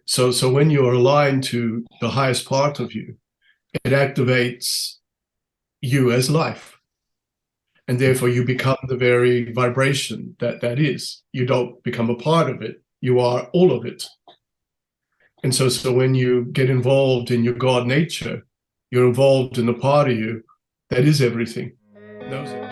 So when you're aligned to the highest part of you, it activates you as life. And therefore you become the very vibration that is. You don't become a part of it. You are all of it. And so when you get involved in your God nature, you're involved in the part of you that is everything, knows it.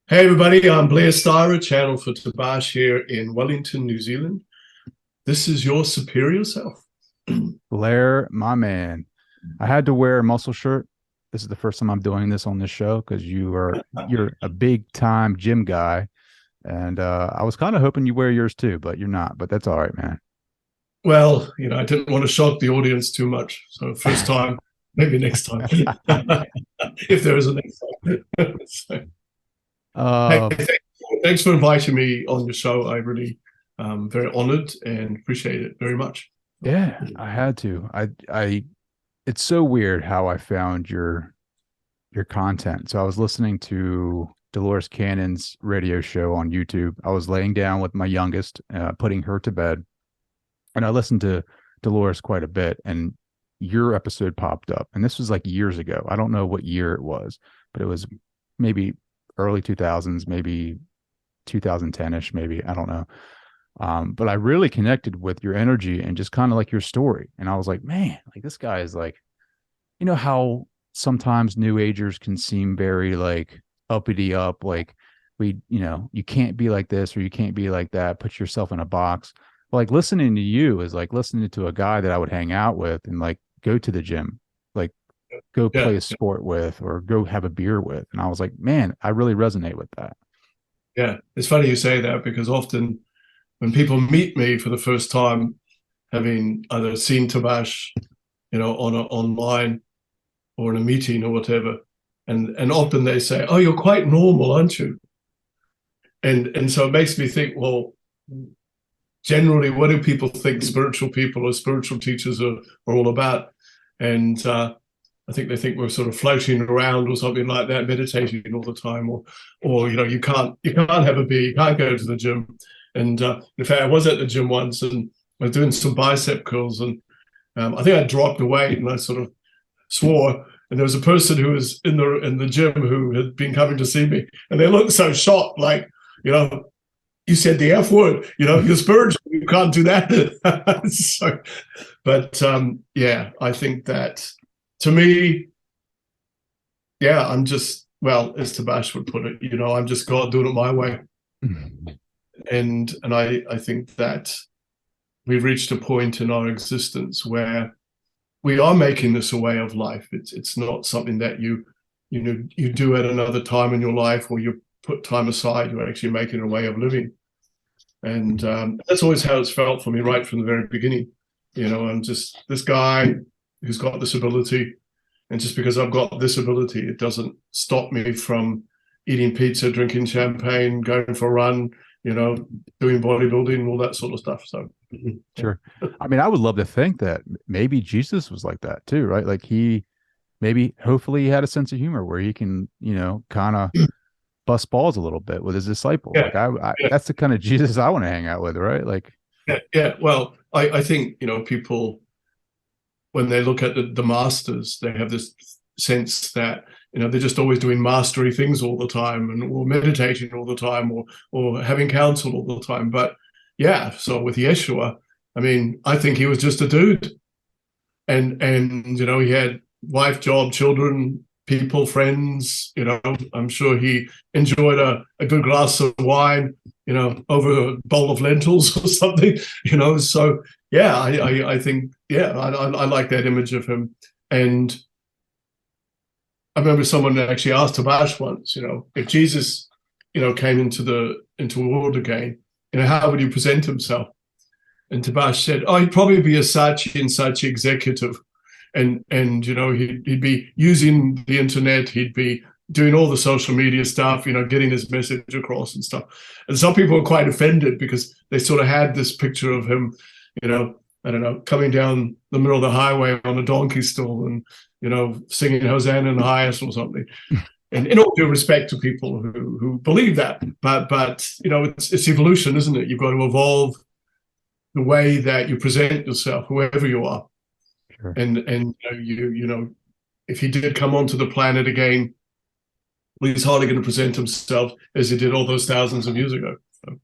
Hey everybody, I'm Blair Styra, channel for Tabaash here in Wellington, New Zealand. This is your superior self. Blair, my man. I had to wear a muscle shirt. This is the first time I'm doing this on this show because you're a big time gym guy. And I was kind of hoping you wear yours too, but you're not. But that's all right, man. Well, I didn't want to shock the audience too much. So first time, maybe next time. If there is a next time. So. Hey, thanks for inviting me on your show. I really very honored and appreciate it very much. Yeah, I had to. It's so weird how I found your content. So I was listening to Dolores Cannon's radio show on YouTube. I was laying down with my youngest, putting her to bed, and I listened to Dolores quite a bit, and your episode popped up. And this was like years ago. I don't know what year it was, but it was maybe early 2000s, maybe 2010-ish, maybe, I don't know. But I really connected with your energy and just kind of like your story. And I was like, man, like this guy is like, you know how sometimes new agers can seem very like uppity up, like you can't be like this or you can't be like that, put yourself in a box. Like listening to you is like listening to a guy that I would hang out with and like go to the gym, like go play a sport with or go have a beer with. And I was like, man, I really resonate with that. Yeah, it's funny you say that because often when people meet me for the first time, having either seen Tabaash, online or in a meeting or whatever, and often they say, "Oh, you're quite normal, aren't you?" And so it makes me think, well, generally, what do people think spiritual people or spiritual teachers are all about? And I think they think we're sort of floating around or something like that, meditating all the time, or you can't have a beer, you can't go to the gym. And in fact, I was at the gym once and I was doing some bicep curls, and I think I dropped the weight and I sort of swore. And there was a person who was in the gym who had been coming to see me, and they looked so shocked, like, you said the F word, you're spiritual, you can't do that. So, but yeah, I think that to me, yeah, I'm just, well, as Tabaash would put it, I'm just God doing it my way. And I think that we've reached a point in our existence where we are making this a way of life. It's not something that you do at another time in your life or you put time aside. You're actually making a way of living. And that's always how it's felt for me right from the very beginning. I'm just this guy who's got this ability. And just because I've got this ability, it doesn't stop me from eating pizza, drinking champagne, going for a run, doing bodybuilding, all that sort of stuff. So sure. I mean, I would love to think that maybe Jesus was like that too, right? Like hopefully he had a sense of humor where he can, kind of bust balls a little bit with his disciples. Yeah. Like that's the kind of Jesus I want to hang out with, right? Like, yeah. Well, I think, people, when they look at the masters, they have this sense that, they're just always doing mastery things all the time or meditating all the time or having counsel all the time. But yeah, so with Yeshua, I mean, I think he was just a dude. And he had wife, job, children, people, friends, I'm sure he enjoyed a good glass of wine, over a bowl of lentils or something, so yeah, I think, yeah, I like that image of him. And I remember someone actually asked Tabaash once, if Jesus, came into the world again, how would he present himself? And Tabaash said, oh, he'd probably be a Saatchi and Saatchi executive. And he'd be using the internet, he'd be doing all the social media stuff, getting his message across and stuff. And some people were quite offended because they sort of had this picture of him, I don't know, coming down the middle of the highway on a donkey stool and, singing Hosanna in the highest or something. And in all due respect to people who believe that, but it's evolution, isn't it? You've got to evolve the way that you present yourself, whoever you are. Sure. And if he did come onto the planet again, he's hardly going to present himself as he did all those thousands of years ago. So.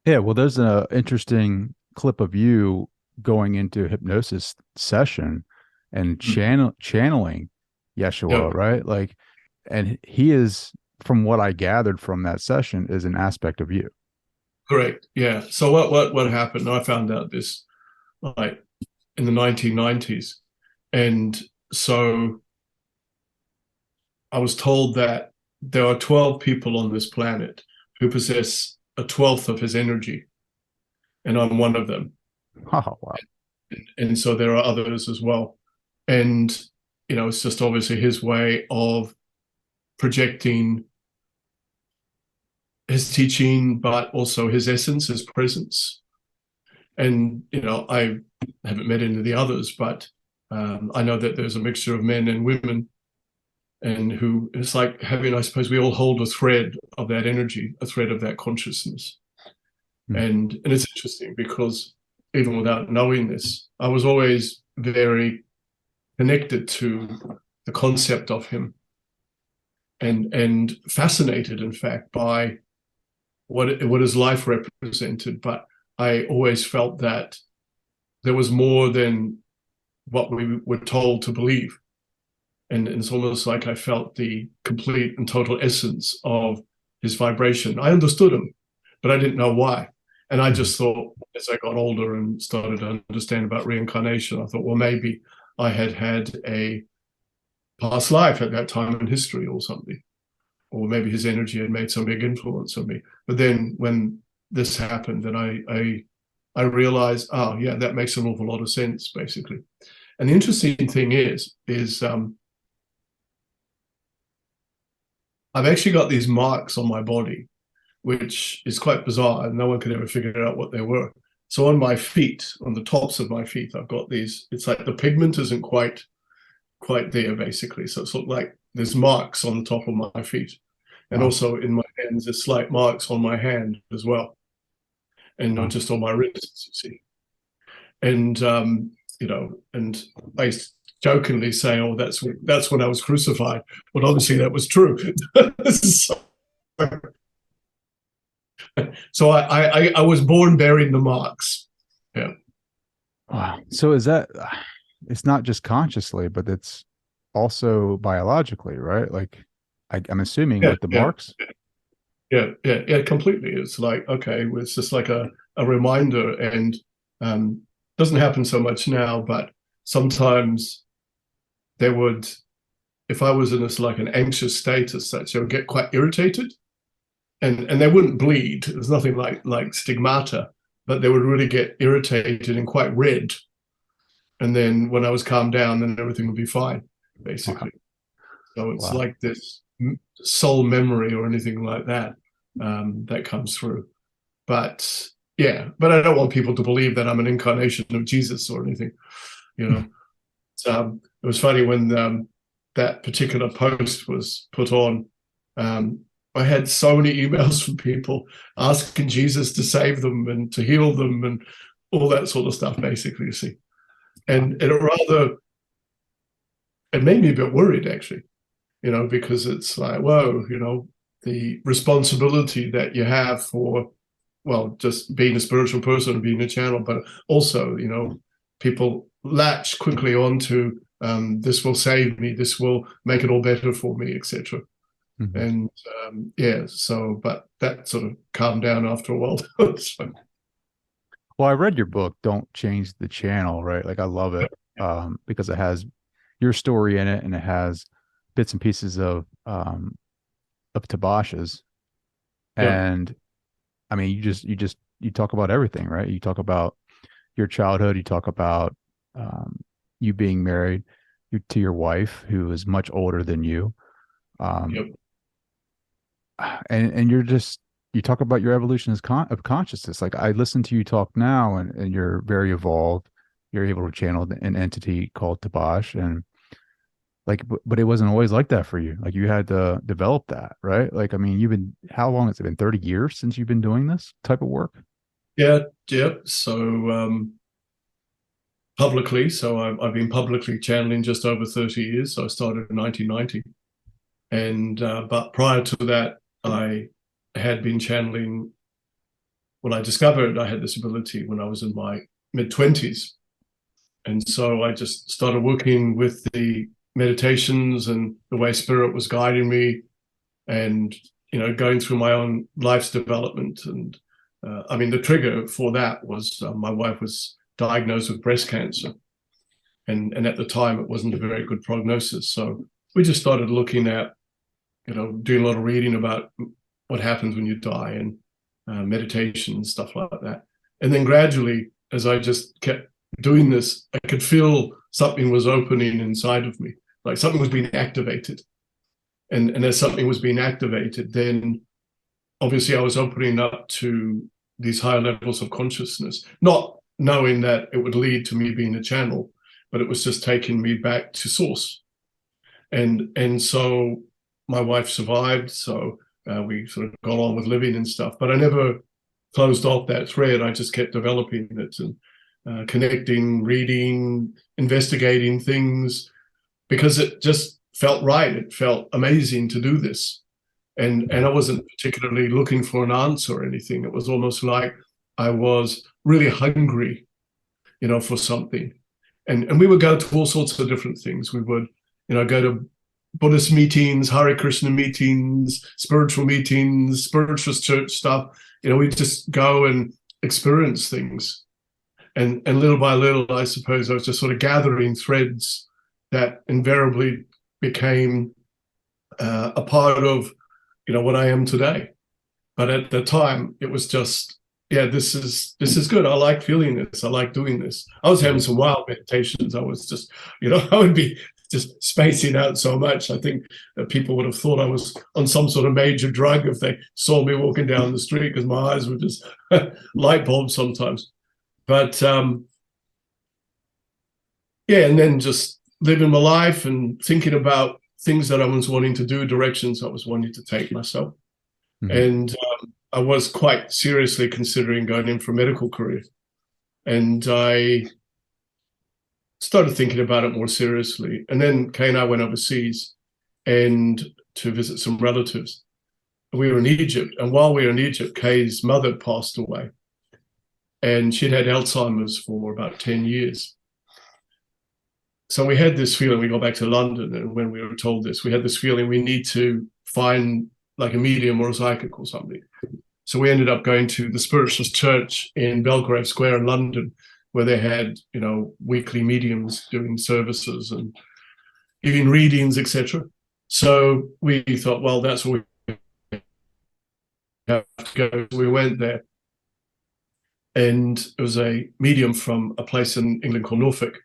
Yeah, well, there's an interesting clip of you going into a hypnosis session and channeling Yeshua, right? Like, and he is, from what I gathered from that session, is an aspect of you. Correct. Yeah. So what happened? I found out this like in the 1990s, and so I was told that there are 12 people on this planet who possess a 12th of his energy, and I'm one of them. Oh, wow. And so there are others as well. And, it's just obviously his way of projecting his teaching, but also his essence, his presence. And, I haven't met any of the others, but I know that there's a mixture of men and women, and who it's like having, I suppose we all hold a thread of that energy, a thread of that consciousness. And it's interesting because even without knowing this, I was always very connected to the concept of him, and fascinated, in fact, by what his life represented. But I always felt that there was more than what we were told to believe. And it's almost like I felt the complete and total essence of his vibration. I understood him, but I didn't know why. And I just thought, as I got older and started to understand about reincarnation, I thought, well, maybe I had a past life at that time in history or something. Or maybe his energy had made some big influence on me. But then when this happened, then I realized, oh, yeah, that makes an awful lot of sense, basically. And the interesting thing is I've actually got these marks on my body, which is quite bizarre, and no one could ever figure out what they were. So on my feet, on the tops of my feet, I've got these. It's like the pigment isn't quite there, basically. So it's like there's marks on the top of my feet, and also in my hands, there's slight marks on my hand as well, and not just on my wrists, you see. And and I jokingly say, "Oh, that's when I was crucified," but obviously that was true. So I was born bearing the marks. Yeah. Wow. So is that, it's not just consciously, but it's also biologically, right? Like I'm assuming with the marks. Yeah, completely. It's like, okay, it's just like a reminder, and doesn't happen so much now, but sometimes there would, if I was in this like an anxious state as such, I would get quite irritated. And they wouldn't bleed. There's nothing like stigmata, but they would really get irritated and quite red. And then when I was calmed down, then everything would be fine, basically. Wow. So it's like this soul memory or anything like that that comes through. But yeah, but I don't want people to believe that I'm an incarnation of Jesus or anything. So it was funny when that particular post was put on. I had so many emails from people asking Jesus to save them and to heal them and all that sort of stuff, basically, you see. And it made me a bit worried, actually, because it's like, whoa, the responsibility that you have for, well, just being a spiritual person and being a channel, but also, people latch quickly onto this will save me, this will make it all better for me, etc. And but that sort of calmed down after a while. So. Well, I read your book, Don't Change the Channel, right? Like I love it because it has your story in it, and it has bits and pieces of Tabaash's. And I mean, you talk about everything, right? You talk about your childhood, you talk about you being married to your wife, who is much older than you. and you talk about your evolution of consciousness. Like I listen to you talk now, and you're very evolved. You're able to channel an entity called Tabaash, and like, but it wasn't always like that for you. Like you had to develop that, right? Like, I mean, how long has it been? 30 years since you've been doing this type of work? Yeah, yeah. So publicly, so I've been publicly channeling just over 30 years. So I started in 1990, and but prior to that, I had been channeling. When I discovered I had this ability when I was in my mid-20s, and so I just started working with the meditations and the way spirit was guiding me, and going through my own life's development. And I mean, the trigger for that was my wife was diagnosed with breast cancer, and at the time it wasn't a very good prognosis. So we just started looking at doing a lot of reading about what happens when you die, and meditation and stuff like that. And then gradually, as I just kept doing this, I could feel something was opening inside of me, like something was being activated. And as something was being activated, then obviously I was opening up to these higher levels of consciousness, not knowing that it would lead to me being a channel, but it was just taking me back to source. And so my wife survived, so we sort of got on with living and stuff. But I never closed off that thread. I just kept developing it and connecting, reading, investigating things, because it just felt right. It felt amazing to do this. And I wasn't particularly looking for an answer or anything. It was almost like I was really hungry, for something. And we would go to all sorts of different things. We would, go to Buddhist meetings, Hare Krishna meetings, spiritual church stuff. We just go and experience things. And little by little, I suppose I was just sort of gathering threads that invariably became a part of, what I am today. But at the time, it was just, yeah, this is good. I like feeling this. I like doing this. I was having some wild meditations. I was just, I would be just spacing out so much. I think that people would have thought I was on some sort of major drug if they saw me walking down the street, because my eyes were just light bulbs sometimes. But yeah, and then just living my life and thinking about things that I was wanting to do, directions I was wanting to take myself. Mm-hmm. And I was quite seriously considering going in for a medical career. And I started thinking about it more seriously. And then Kay and I went overseas and to visit some relatives. We were in Egypt. And while we were in Egypt, Kay's mother passed away. And she'd had Alzheimer's for about 10 years. So we had this feeling, we got back to London, and when we were told this, we had this feeling we need to find like a medium or a psychic or something. So we ended up going to the Spiritual Church in Belgrave Square in London, where they had, weekly mediums doing services and giving readings, etc. So we thought, well, that's where we have to go. We went there, and it was a medium from a place in England called Norfolk.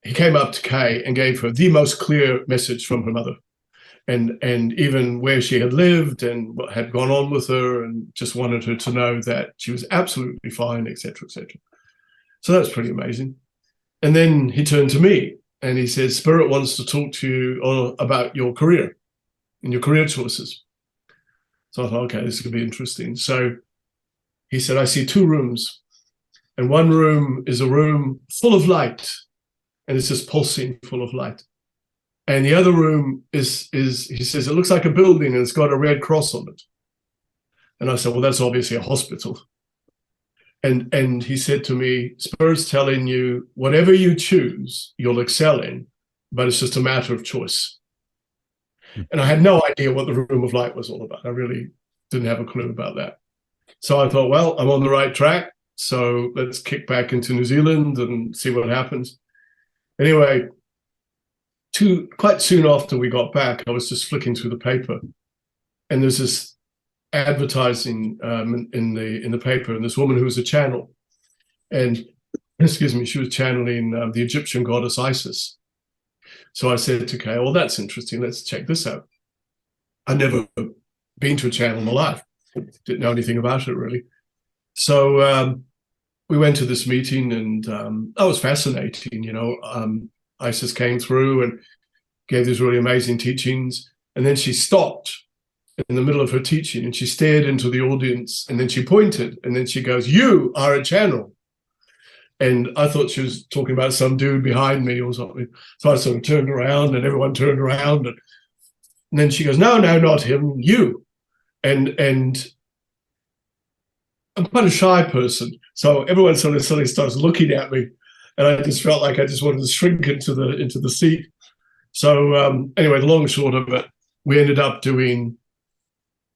He came up to Kay and gave her the most clear message from her mother, and even where she had lived and what had gone on with her, and just wanted her to know that she was absolutely fine, etc., etc. So that's pretty amazing. And then he turned to me and he said, Spirit wants to talk to you about your career and your career choices. So I thought, okay, this is going to be interesting. So he said, I see two rooms, and one room is a room full of light, and it's just pulsing full of light. And the other room is he says, it looks like a building and it's got a red cross on it. And I said, well, that's obviously a hospital. And he said to me, Spirit's telling you, whatever you choose, you'll excel in, but it's just a matter of choice. And I had no idea what the room of light was all about. I really didn't have a clue about that. So I thought, well, I'm on the right track. So let's kick back into New Zealand and see what happens. Anyway, quite soon after we got back, I was just flicking through the paper, and there's this advertising in the paper, and this woman who was a channel, and she was channeling the Egyptian goddess Isis. So I said to Kay, well, that's interesting. Let's check this out. I never been to a channel in my life. Didn't know anything about it really. So we went to this meeting, and that was fascinating. Isis came through and gave these really amazing teachings, and then she stopped in the middle of her teaching and she stared into the audience, and then she pointed, and then she goes, "You are a channel." And I thought she was talking about some dude behind me or something. So I sort of turned around, and everyone turned around, and then she goes, "No, no, not him, you." And I'm quite a shy person, so everyone sort of suddenly starts looking at me, and I just felt like I just wanted to shrink into the seat. So anyway, the long and short of it, we ended up doing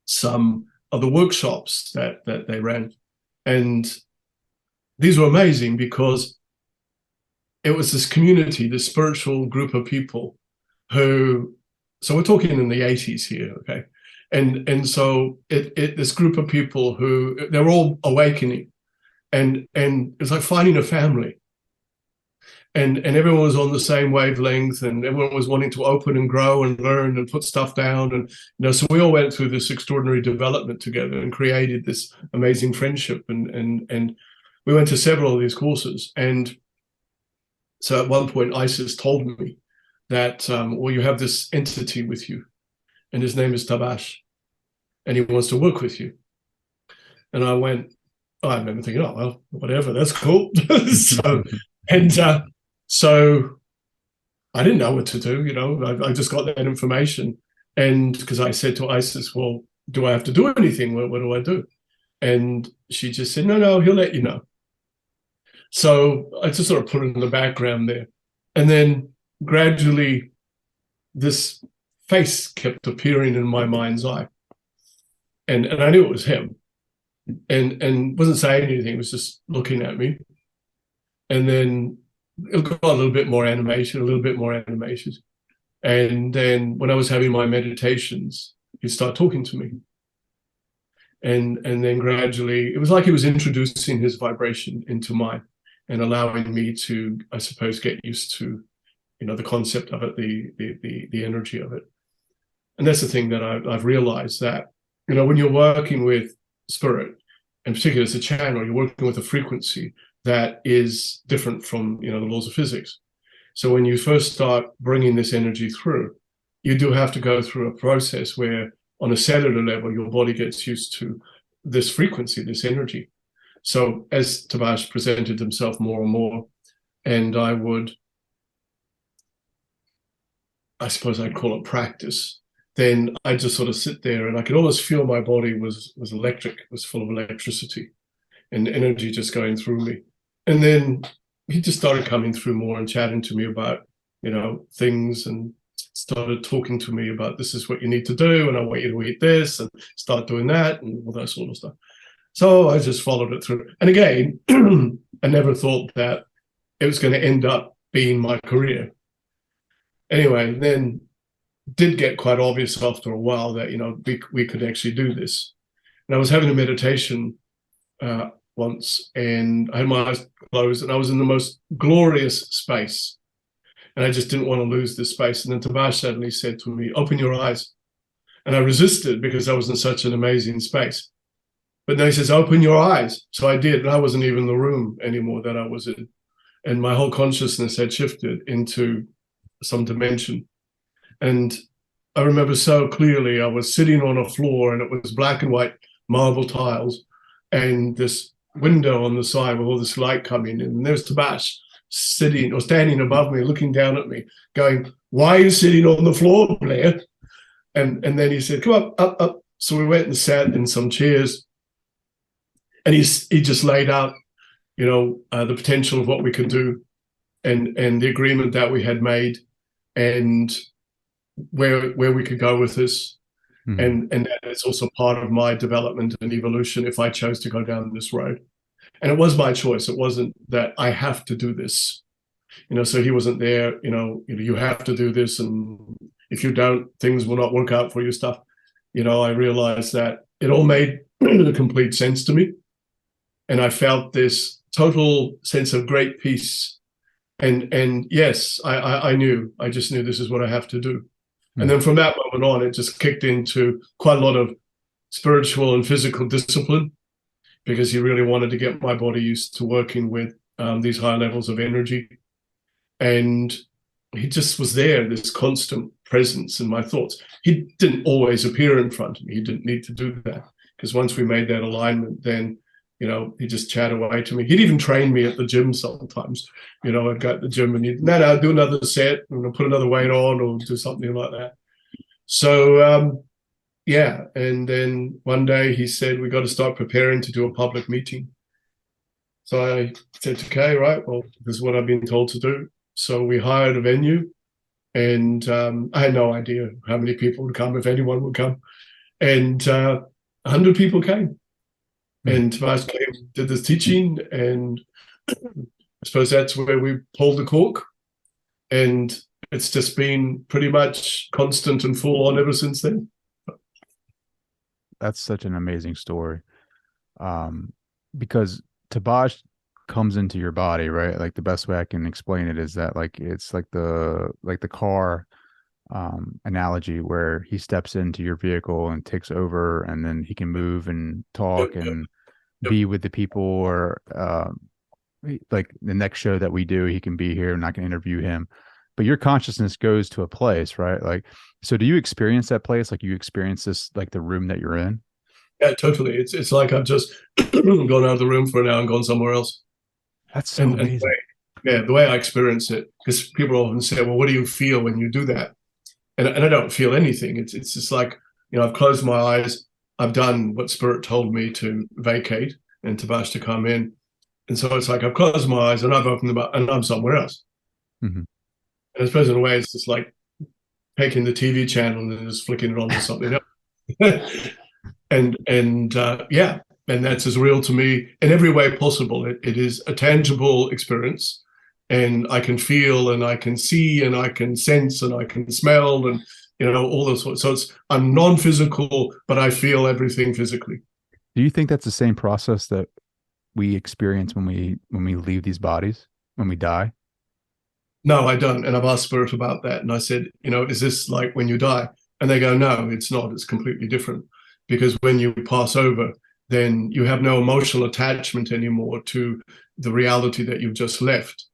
some of the workshops that they ran, and these were amazing because it was this community, this spiritual group of people who, so we're talking in the 80s here, okay? And so this group of people who, they're all awakening, and it's like finding a family. And everyone was on the same wavelength, and everyone was wanting to open and grow and learn and put stuff down. And so we all went through this extraordinary development together and created this amazing friendship. And we went to several of these courses. And so at one point, Isis told me that, well, you have this entity with you, and his name is Tabaash, and he wants to work with you. And I went, I remember thinking, oh, well, whatever, that's cool. So I didn't know what to do, I just got that information. And because I said to Isis, well, do I have to do anything? What do I do? And she just said, no, he'll let you know. So I just sort of put it in the background there. And then gradually this face kept appearing in my mind's eye. And I knew it was him. And wasn't saying anything, was just looking at me. And then it got a little bit more animation. And then when I was having my meditations, he'd start talking to me. And then gradually, it was like he was introducing his vibration into mine and allowing me to, I suppose, get used to, the concept of it, the energy of it. And that's the thing that I've realized, that, when you're working with spirit, in particular as a channel, you're working with a frequency that is different from, the laws of physics. So when you first start bringing this energy through, you do have to go through a process where on a cellular level, your body gets used to this frequency, this energy. So as Tabaash presented himself more and more, and I suppose I'd call it practice, then I just sort of sit there and I could almost feel my body was electric, was full of electricity and energy just going through me. And then he just started coming through more and chatting to me about, things, and started talking to me about, this is what you need to do, and I want you to eat this and start doing that and all that sort of stuff. So I just followed it through. And again, I never thought that it was going to end up being my career. Anyway, then did get quite obvious after a while that, we could actually do this. And I was having a meditation once, and I had my eyes closed, and I was in the most glorious space. And I just didn't want to lose this space. And then Tabaash suddenly said to me, open your eyes. And I resisted because I was in such an amazing space. But then he says, open your eyes. So I did. And I wasn't even in the room anymore that I was in. And my whole consciousness had shifted into some dimension. And I remember so clearly, I was sitting on a floor, and it was black and white marble tiles, and this window on the side with all this light coming in. And there's Tabaash sitting or standing above me, looking down at me, going, why are you sitting on the floor, Blair? And then he said, come up. So we went and sat in some chairs, and he just laid out, the potential of what we could do, and the agreement that we had made, and where we could go with this. Mm-hmm. And that it's also part of my development and evolution if I chose to go down this road. And it was my choice. It wasn't that I have to do this. So he wasn't there, you have to do this, and if you don't, things will not work out for you stuff. I realized that it all made complete sense to me. And I felt this total sense of great peace. And yes, I just knew this is what I have to do. And then from that moment on, it just kicked into quite a lot of spiritual and physical discipline, because he really wanted to get my body used to working with these high levels of energy. And he just was there, this constant presence in my thoughts. He didn't always appear in front of me. He didn't need to do that, because once we made that alignment, then, he just chat away to me. He'd even train me at the gym sometimes. I'd go to the gym and he'd, no, do another set, and I'll put another weight on or do something like that. So, yeah. And then one day he said, we got to start preparing to do a public meeting. So I said, okay, right, well, this is what I've been told to do. So we hired a venue, and I had no idea how many people would come, if anyone would come. And 100 people came. And Tabaash came, did this teaching, and I suppose that's where we pulled the cork. And it's just been pretty much constant and full on ever since then. That's such an amazing story. Because Tabaash comes into your body, right? Like, the best way I can explain it is that, like, it's like the car analogy, where he steps into your vehicle and takes over, and then he can move and talk and be with the people, or like the next show that we do, he can be here and I can interview him. But your consciousness goes to a place, right? Like, so do you experience that place? Like, you experience this, like the room that you're in? Yeah, totally. It's like I've just gone out of the room for an hour and gone somewhere else. That's so amazing. The way I experience it, because people often say, well, what do you feel when you do that? And I don't feel anything. It's just like, I've closed my eyes. I've done what Spirit told me to vacate and Tabaash to come in. And so it's like I've closed my eyes and I've opened them up and I'm somewhere else. Mm-hmm. And I suppose in a way it's just like taking the TV channel and just flicking it on to something else. and yeah, and that's as real to me in every way possible. It is a tangible experience, and I can feel and I can see and I can sense and I can smell and all those sorts. So I'm non-physical, but I feel everything physically. Do you think that's the same process that we experience when we leave these bodies, when we die? No, I don't. And I've asked Spirit about that. And I said, is this like when you die? And they go, no, it's not. It's completely different. Because when you pass over, then you have no emotional attachment anymore to the reality that you've just left.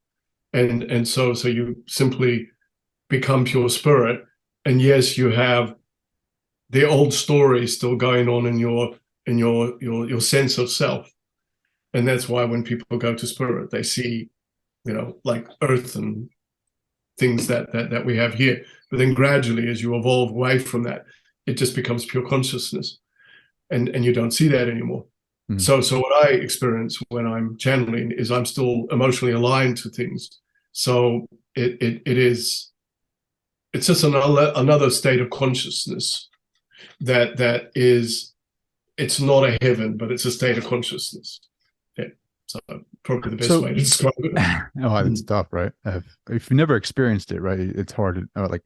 And so you simply become pure spirit. And yes, you have the old story still going on in your sense of self. And that's why when people go to spirit, they see, like earth and things that we have here. But then gradually, as you evolve away from that, it just becomes pure consciousness. And you don't see that anymore. Mm. So what I experience when I'm channeling is I'm still emotionally aligned to things. So it's just another state of consciousness that is, it's not a heaven, but it's a state of consciousness. Yeah. So probably the best way to describe it. Oh, it's tough, right? If you've never experienced it, right, it's hard to, like,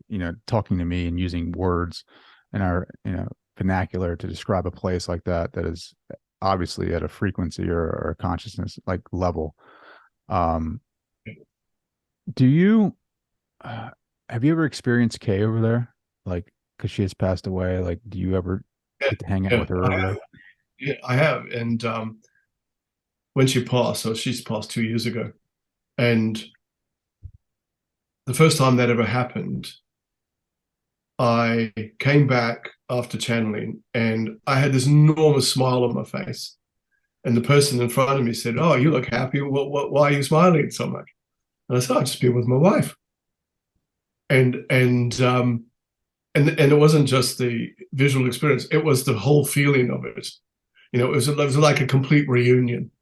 talking to me and using words in our, vernacular to describe a place like that is obviously at a frequency or a consciousness like level. Do you have you ever experienced Kay over there? Like, because she has passed away. Like, do you ever get to hang out with her over there? Yeah, I have. And when she passed, so she's passed 2 years ago, and the first time that ever happened, I came back after channeling and I had this enormous smile on my face. And the person in front of me said, "Oh, you look happy. Why are you smiling so much?" And I said, "I've just been with my wife." And it wasn't just the visual experience; it was the whole feeling of it. It was like a complete reunion.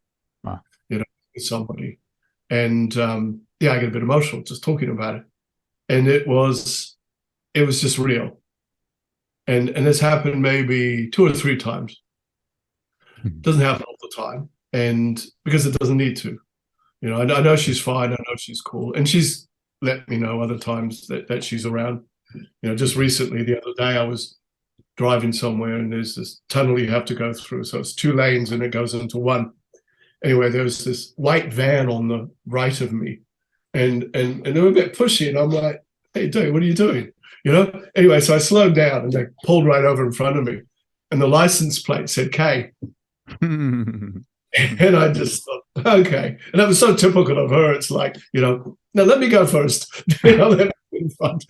Wow. With somebody. And yeah, I get a bit emotional just talking about it. And it was just real. And this happened maybe 2 or 3 times. It doesn't happen all the time, and because it doesn't need to. I know she's fine. I know she's cool, and she's let me know other times that she's around. Just recently, the other day, I was driving somewhere, and there's this tunnel you have to go through. So it's 2 lanes, and it goes into one. Anyway, there was this white van on the right of me, and they were a bit pushy, and I'm like, "Hey, dude, what are you doing?" Anyway, so I slowed down and they pulled right over in front of me. and the license plate said K. And I just thought, okay. And that was so typical of her. It's like, now let me go first. Let me in front.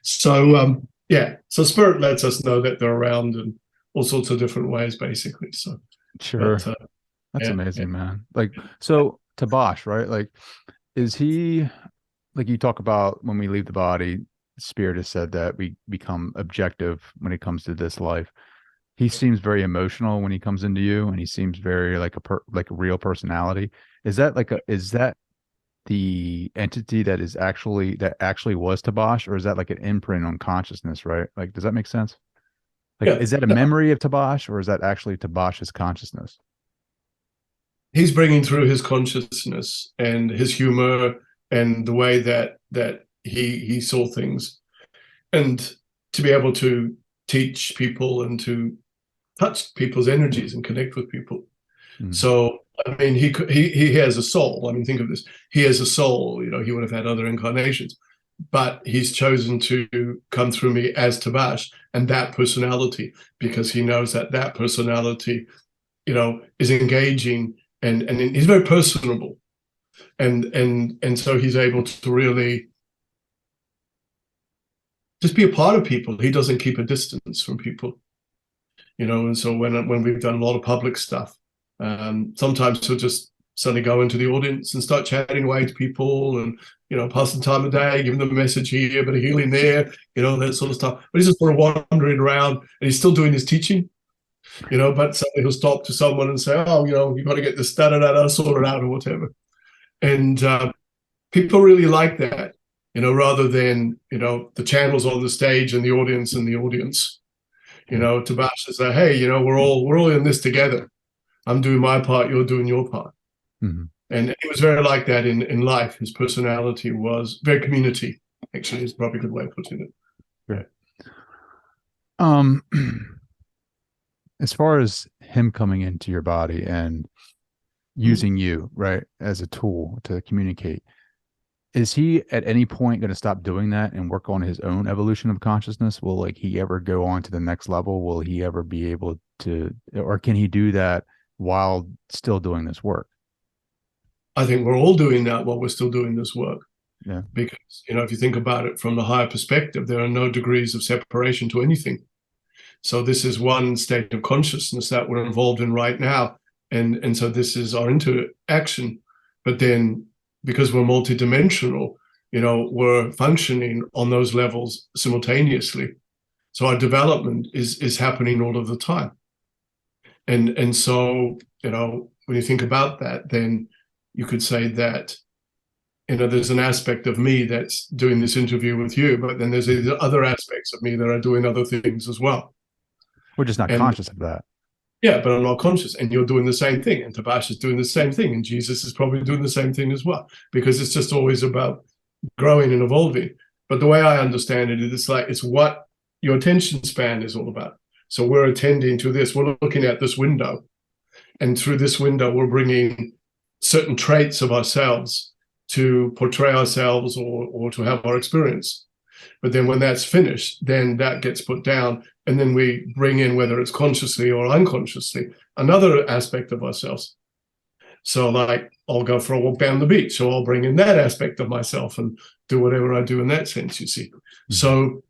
So, yeah. So spirit lets us know that they're around in all sorts of different ways, basically. So, Sure. but, That's yeah, amazing, yeah. man. Like, so Tabaash, right? Like, is he, like you talk about when we leave the body, spirit has said that we become objective when it comes to this life. He seems very emotional when he comes into you, and he seems very like like a real personality. Is that the entity that actually was Tabash, or is that like an imprint on consciousness, right? Like, does that make sense? Like, Yeah. is that a memory of Tabash, or is that actually Tabash's consciousness? He's bringing through his consciousness and his humor and the way that he saw things, and to be able to teach people and to touch people's energies and connect with people. Mm. So I mean, he has a soul. I mean, think of this: he has a soul. He would have had other incarnations, but he's chosen to come through me as Tabaash and that personality, because he knows that personality, is engaging, and he's very personable, and so he's able to really just be a part of people. He doesn't keep a distance from people. And so when we've done a lot of public stuff, sometimes he'll just suddenly go into the audience and start chatting away to people, and passing time of day, giving them a message here, but a healing there, that sort of stuff. But he's just sort of wandering around, and he's still doing his teaching, but suddenly he'll stop to someone and say, "Oh, you've got to get this da-da-da-da sorted out," or whatever. And people really like that, rather than the channels on the stage and the audience and the audience. Tabaash to say, "Hey, we're all in this together. I'm doing my part, you're doing your part." Mhm. And it was very like that in life. His personality was very community, actually, is probably a good way of putting it. Sure. Um, as far as him coming into your body and using you, right, as a tool to communicate, is he at any point going to stop doing that and work on his own evolution of consciousness? Will like he ever go on to the next level? Will he ever be able to, or can he do that while still doing this work? I think we're all doing that while we're still doing this work. Yeah. Because, if you think about it from the higher perspective, there are no degrees of separation to anything. So this is one state of consciousness that we're involved in right now. And so this is our interaction. But then because we're multidimensional, we're functioning on those levels simultaneously. So our development is happening all of the time. And so, when you think about that, then you could say that, there's an aspect of me that's doing this interview with you, but then there's other aspects of me that are doing other things as well. We're just not And conscious of that. yeah, but I'm not conscious. And you're doing the same thing. And Tabaash is doing the same thing. And Jesus is probably doing the same thing as well, because it's just always about growing and evolving. But the way I understand it, it's what your attention span is all about. So we're attending to this. We're looking at this window. And through this window, we're bringing certain traits of ourselves to portray ourselves or to have our experience. But then when that's finished, then that gets put down. And then we bring in, whether it's consciously or unconsciously, another aspect of ourselves. So like I'll go for a walk down the beach, so I'll bring in that aspect of myself and do whatever I do in that sense, you see. Mm-hmm. So,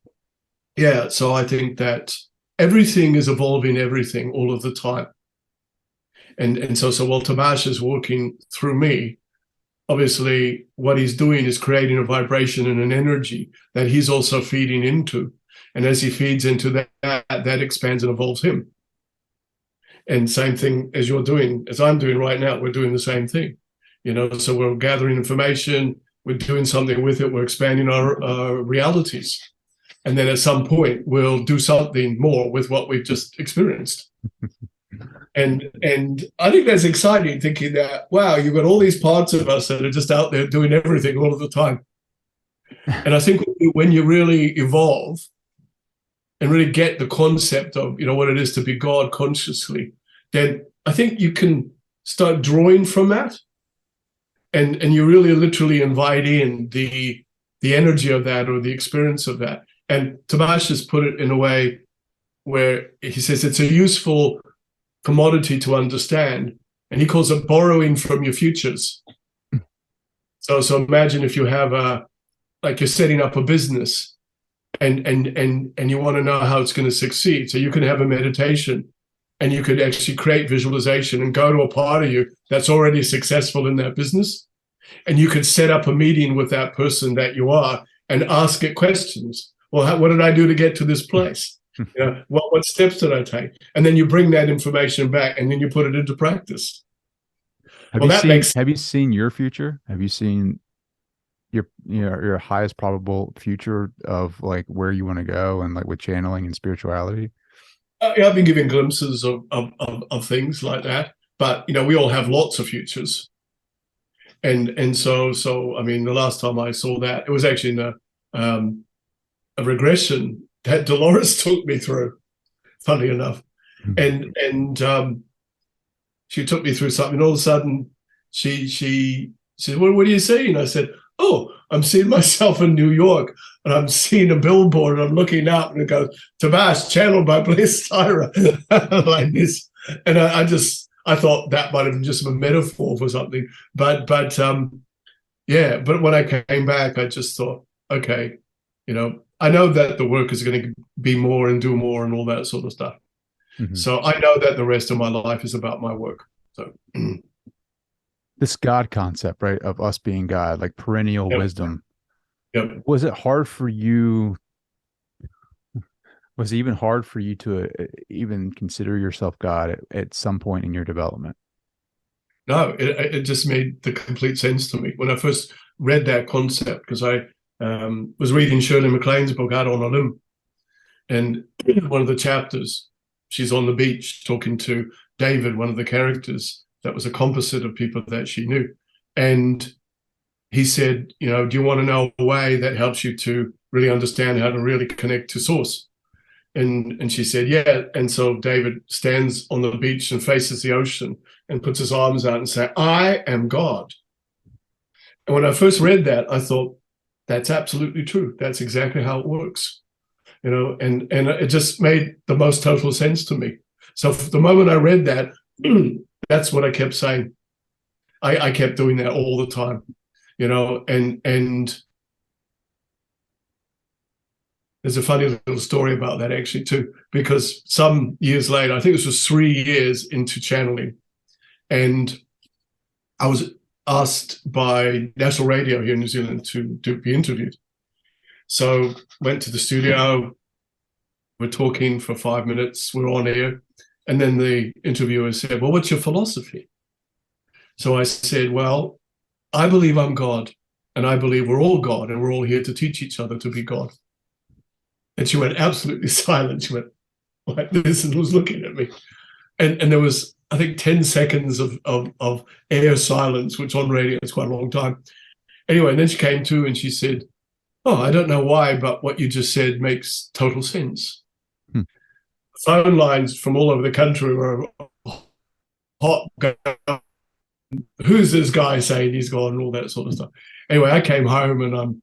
yeah, so I think that everything is evolving everything all of the time. And so while Tabaash is walking through me, obviously what he's doing is creating a vibration and an energy that he's also feeding into. And as he feeds into that expands and evolves him. And same thing as you're doing, as I'm doing right now, we're doing the same thing. So we're gathering information, we're doing something with it, we're expanding our realities. And then at some point, we'll do something more with what we've just experienced. And I think that's exciting, thinking that, wow, you've got all these parts of us that are just out there doing everything all of the time. And I think when you really evolve and really get the concept of, what it is to be God consciously, then I think you can start drawing from that. And you really literally invite in the energy of that or the experience of that. And Tabaash has put it in a way where he says it's a useful commodity to understand, and he calls it borrowing from your futures. So imagine if you have like you're setting up a business, and you want to know how it's going to succeed. So you can have a meditation, and you could actually create visualization and go to a part of you that's already successful in that business, and you could set up a meeting with that person that you are and ask it questions. Well, what did I do to get to this place? What steps did I take? And then you bring that information back, and then you put it into practice. Have you seen your future? Have you seen your highest probable future of like where you want to go, and like with channeling and spirituality? Yeah, I've been giving glimpses of things like that, but we all have lots of futures, and so I mean, the last time I saw that, it was actually in a regression that Dolores took me through, funny enough. And she took me through something, and all of a sudden she said, what do you see? And I said, oh, I'm seeing myself in New York, and I'm seeing a billboard, and I'm looking out, and it goes, Tabaash, channeled by Styra, like this. And I thought that might have been just a metaphor for something. But yeah, but when I came back, I just thought, okay, I know that the work is going to be more and do more and all that sort of stuff. Mm-hmm. So I know that the rest of my life is about my work. So this God concept, right, of us being God, like perennial wisdom. Yep. Was it hard for you? Was it even hard for you to even consider yourself God at some point in your development? No, it just made the complete sense to me when I first read that concept, because I was reading Shirley MacLaine's book, Out on a Limb. And one of the chapters, she's on the beach talking to David, one of the characters that was a composite of people that she knew. And he said, do you want to know a way that helps you to really understand how to really connect to source? And she said, yeah. And so David stands on the beach and faces the ocean and puts his arms out and says, I am God. And when I first read that, I thought, that's absolutely true. That's exactly how it works. And it just made the most total sense to me. So the moment I read that, that's what I kept saying. I kept doing that all the time, and there's a funny little story about that actually too, because some years later, I think this was 3 years into channeling, and I was asked by national radio here in New Zealand to be interviewed. So went to the studio, we're talking for 5 minutes, we're on air, and then the interviewer said, well, what's your philosophy? So I said, well, I believe I'm God, and I believe we're all God, and we're all here to teach each other to be God. And she went absolutely silent. She went like this and was looking at me. And there was, I think, 10 seconds of air silence, which on radio is quite a long time. Anyway, and then she came to and she said, oh, I don't know why, but what you just said makes total sense. Phone lines from all over the country were hot. Who's this guy saying he's gone and all that sort of stuff. Anyway, I came home and I'm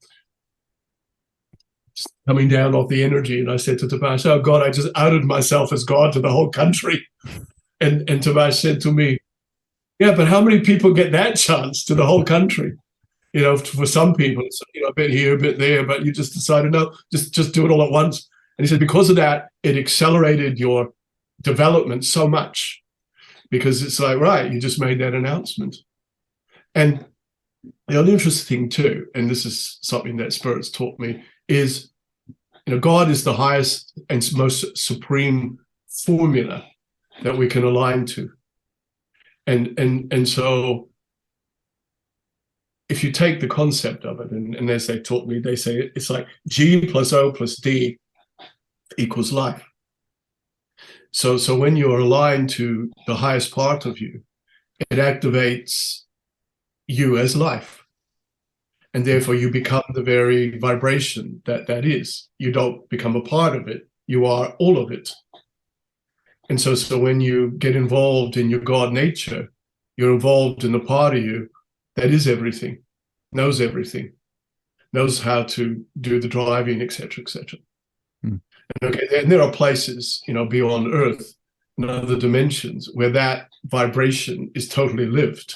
just coming down off the energy, and I said to Tabaash, oh God, I just outed myself as God to the whole country. And Tabaash said to me, yeah, but how many people get that chance to the whole country? For some people, it's a bit here, a bit there, but you just decided, no, just do it all at once. And he said, because of that, it accelerated your development so much, because it's like, right, you just made that announcement. And the other interesting thing too, and this is something that Spirit's taught me, is, God is the highest and most supreme formula that we can align to. And so if you take the concept of it, and as they taught me, they say it's like G plus O plus D equals life. So when you're aligned to the highest part of you, it activates you as life. And therefore you become the very vibration that is. You don't become a part of it. You are all of it. And so when you get involved in your God nature, you're involved in the part of you that is everything, knows how to do the driving, etc., etc. And okay, and there are places, beyond Earth and other dimensions where that vibration is totally lived.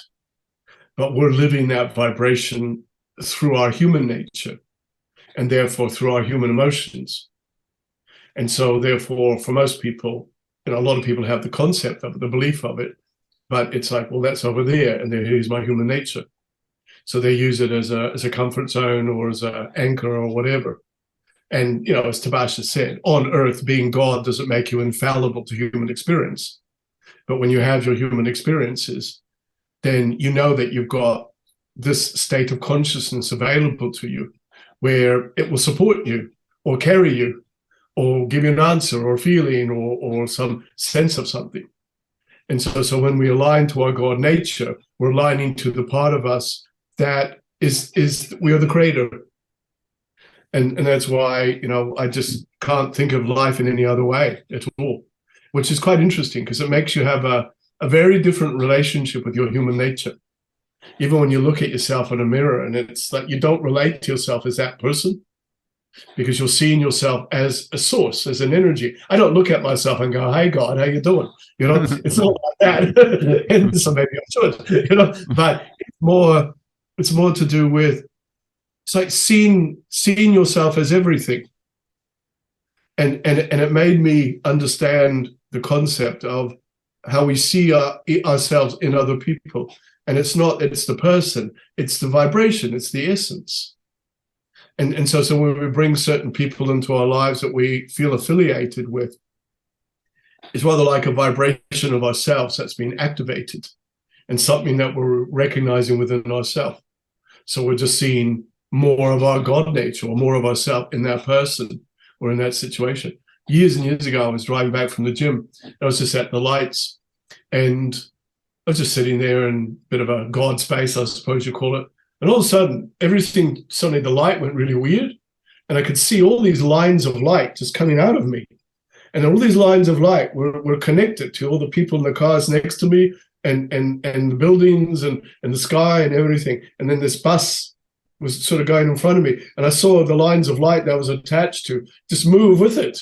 But we're living that vibration through our human nature and therefore through our human emotions. And so therefore, for most people, a lot of people have the concept of it, the belief of it, but it's like, well, that's over there, and here's my human nature. So they use it as a comfort zone or as an anchor or whatever. And, as Tabaash has said, on Earth, being God doesn't make you infallible to human experience. But when you have your human experiences, then you know that you've got this state of consciousness available to you where it will support you or carry you or give you an answer or feeling or some sense of something. And so when we align to our God nature, we're aligning to the part of us that is we are the creator. And that's why, I just can't think of life in any other way at all, which is quite interesting because it makes you have a very different relationship with your human nature. Even when you look at yourself in a mirror, and it's like you don't relate to yourself as that person because you're seeing yourself as a source, as an energy. I don't look at myself and go, "Hey God, how you doing?" It's not like that. And so maybe I should, but it's more to do with, it's like seeing yourself as everything. And it made me understand the concept of how we see ourselves in other people. And it's the person, it's the vibration, it's the essence. And so when we bring certain people into our lives that we feel affiliated with, it's rather like a vibration of ourselves that's been activated and something that we're recognizing within ourselves. So we're just seeing more of our God nature or more of ourselves in that person or in that situation. Years and years ago, I was driving back from the gym. I was just at the lights and I was just sitting there in a bit of a God space, I suppose you call it. And all of a sudden, suddenly the light went really weird. And I could see all these lines of light just coming out of me. And all these lines of light were connected to all the people in the cars next to me and the buildings and the sky and everything. And then this bus was sort of going in front of me. And I saw the lines of light that was attached to just move with it,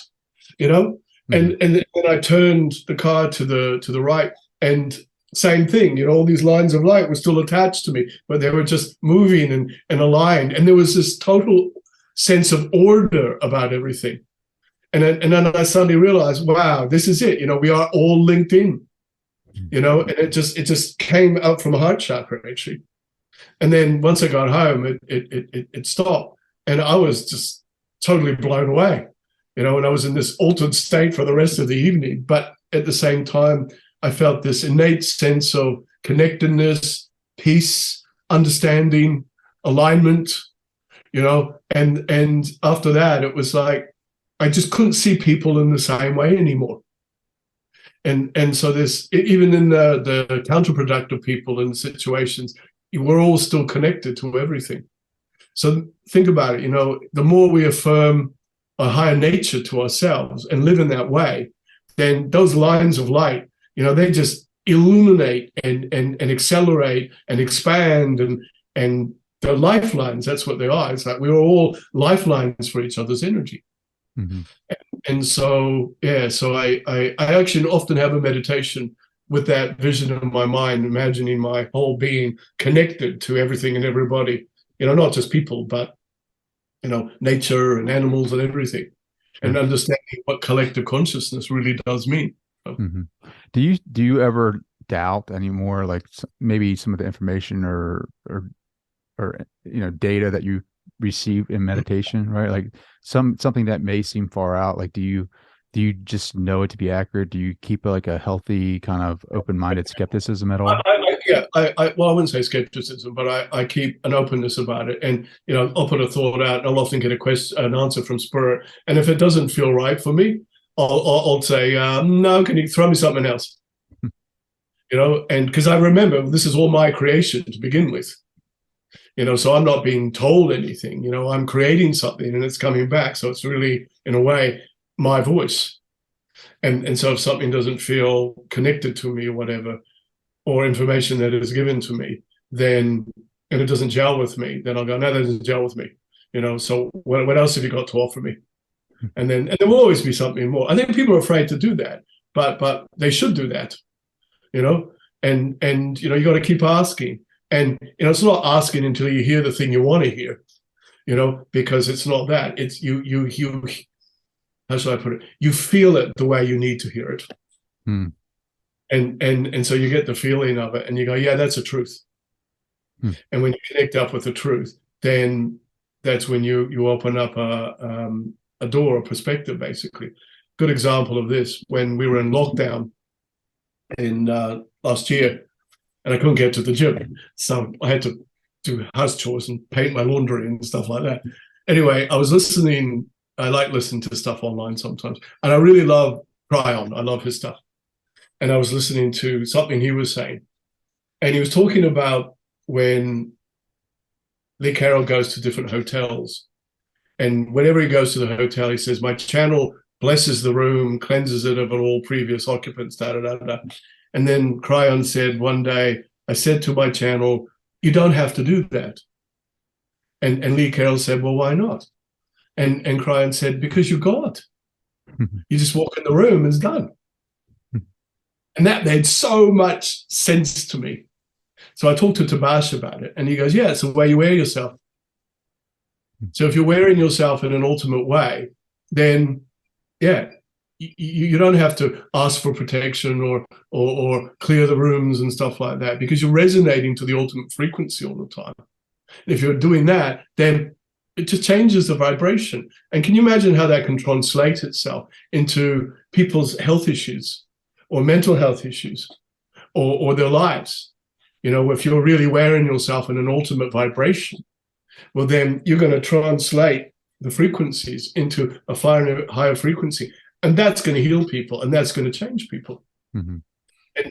Mm-hmm. And then I turned the car to the right and same thing, all these lines of light were still attached to me, but they were just moving and aligned. And there was this total sense of order about everything. And then I suddenly realized, wow, this is it. We are all linked in, and it just came out from a heart chakra, actually. And then once I got home, it stopped. And I was just totally blown away, and I was in this altered state for the rest of the evening. But at the same time, I felt this innate sense of connectedness, peace, understanding, alignment, and after that, it was like, I just couldn't see people in the same way anymore. And so this, even in the counterproductive people in situations, we're all still connected to everything. So think about it, the more we affirm a higher nature to ourselves and live in that way, then those lines of light, they just illuminate and accelerate and expand and they're lifelines. That's what they are. It's like we're all lifelines for each other's energy. Mm-hmm. And so, so I actually often have a meditation with that vision in my mind, imagining my whole being connected to everything and everybody, not just people, but, nature and animals and everything, and understanding what collective consciousness really does mean. Mm-hmm. Do you ever doubt anymore, like maybe some of the information or data that you receive in meditation, right? Like something that may seem far out. Like, do you just know it to be accurate? Do you keep like a healthy kind of open-minded skepticism at all? I wouldn't say skepticism, but I keep an openness about it. And, I'll put a thought out and I'll often get an answer from spirit. And if it doesn't feel right for me, I'll say, no, can you throw me something else? And because I remember this is all my creation to begin with. So I'm not being told anything, I'm creating something and it's coming back. So it's really, in a way, my voice. And so if something doesn't feel connected to me or whatever, or information that is given to me, then, and it doesn't gel with me, then I'll go, no, that doesn't gel with me. So what else have you got to offer me? And there will always be something more. I think people are afraid to do that, but they should do that, you know. And you know, you got to keep asking. And you know, it's not asking until you hear the thing you want to hear, you know, because it's not that. It's you. How should I put it? You feel it the way you need to hear it. Hmm. And so you get the feeling of it, and you go, yeah, that's the truth. And when you connect up with the truth, then that's when you open up a door, a perspective, basically. Good example of this, when we were in lockdown in last year, and I couldn't get to the gym, so I had to do house chores and paint my laundry and stuff like that. Anyway, I was listening. I like listening to stuff online sometimes, and I really love Kryon. I love his stuff. And I was listening to something he was saying, and he was talking about when Lee Carroll goes to different hotels, and whenever he goes to the hotel, he says, "My channel blesses the room, cleanses it of all previous occupants." Da, da, da, da. And then Kryon said, "One day, I said to my channel, you don't have to do that." And Lee Carroll said, "Well, why not?" And Kryon said, "Because you're God. You just walk in the room, it's done." And that made so much sense to me. So I talked to Tabaash about it, and he goes, yeah, it's the way you wear yourself. So if you're wearing yourself in an ultimate way, then, yeah, you don't have to ask for protection or clear the rooms and stuff like that, because you're resonating to the ultimate frequency all the time. And if you're doing that, then it just changes the vibration. And can you imagine how that can translate itself into people's health issues or mental health issues or their lives? You know, if you're really wearing yourself in an ultimate vibration, well, then you're going to translate the frequencies into a higher frequency. And that's going to heal people, and that's going to change people. Mm-hmm.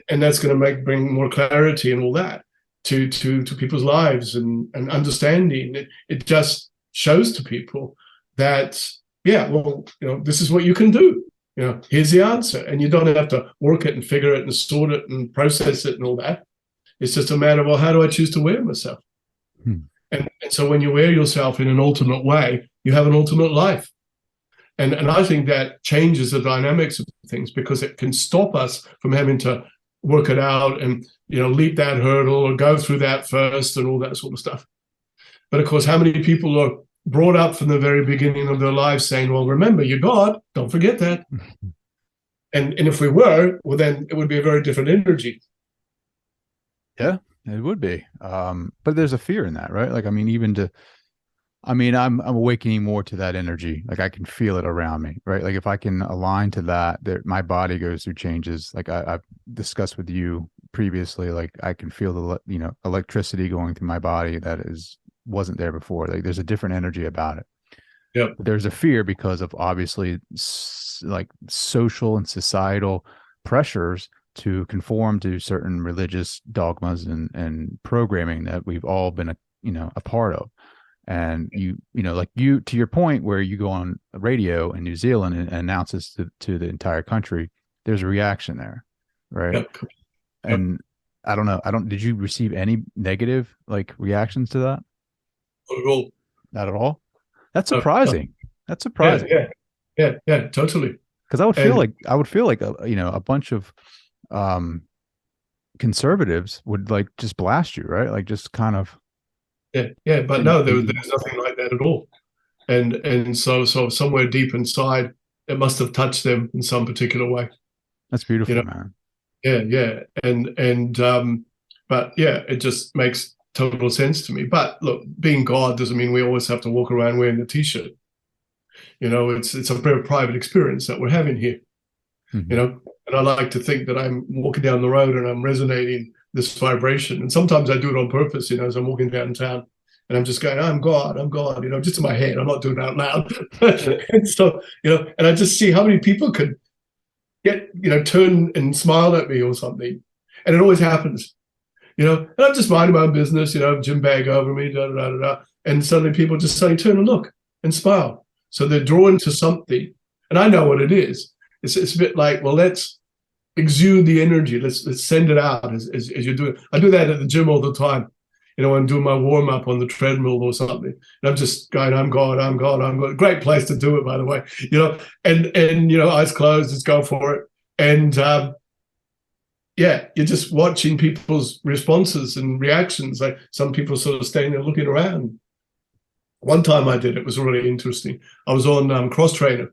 And that's going to bring more clarity and all that to people's lives and understanding. It just shows to people that, yeah, well, you know, this is what you can do. You know, here's the answer. And you don't have to work it and figure it and sort it and process it and all that. It's just a matter of, well, how do I choose to wear myself? And so when you wear yourself in an ultimate way, you have an ultimate life. And I think that changes the dynamics of things, because it can stop us from having to work it out and, you know, leap that hurdle or go through that first and all that sort of stuff. But of course, how many people are brought up from the very beginning of their lives saying, well, remember, you're God, don't forget that. And if we were, well, then it would be a very different energy. Yeah, it would be. But there's a fear in that, right? Like, I mean, I'm awakening more to that energy. Like, I can feel it around me, right? Like, if I can align to that, my body goes through changes. Like I've discussed with you previously, like I can feel the, you know, electricity going through my body that wasn't there before. Like, there's a different energy about it. Yep. There's a fear because of obviously like social and societal pressures to conform to certain religious dogmas and programming that we've all been a part of. And you know, like you, to your point where you go on radio in New Zealand and announce this to the entire country, there's a reaction there, right? Yep. And I don't know, did you receive any negative like reactions to that? Not at all. Not at all? That's surprising. No. That's surprising. Yeah, totally. Because I would feel like a bunch of conservatives would like just blast you, right? Like, just kind of. Yeah, but no, there's nothing like that at all. And so somewhere deep inside, it must have touched them in some particular way. That's beautiful, you know? man. Yeah. But yeah, it just makes total sense to me. But look, being God doesn't mean we always have to walk around wearing the t-shirt. You know, it's a very private experience that we're having here. Mm-hmm. You know, and I like to think that I'm walking down the road and I'm resonating this vibration. And sometimes I do it on purpose, you know, as I'm walking downtown and I'm just going, I'm God, you know, just in my head. I'm not doing it out loud. And so, you know, and I just see how many people could get, you know, turn and smile at me or something. And it always happens, you know, and I'm just minding my own business, you know, gym bag over me, da, da, da, da, and suddenly people just suddenly turn and look and smile. So they're drawn to something. And I know what it is. It's a bit like, well, let's exude the energy. Let's send it out as you're doing. I do that at the gym all the time. I'm doing my warm up on the treadmill or something, and I'm just going, I'm God, I'm God, I'm God. Great place to do it, by the way, and eyes closed, just go for it. And yeah, you're just watching people's responses and reactions. Like some people sort of standing there looking around. One time I did, it was really interesting. I was on cross trainer,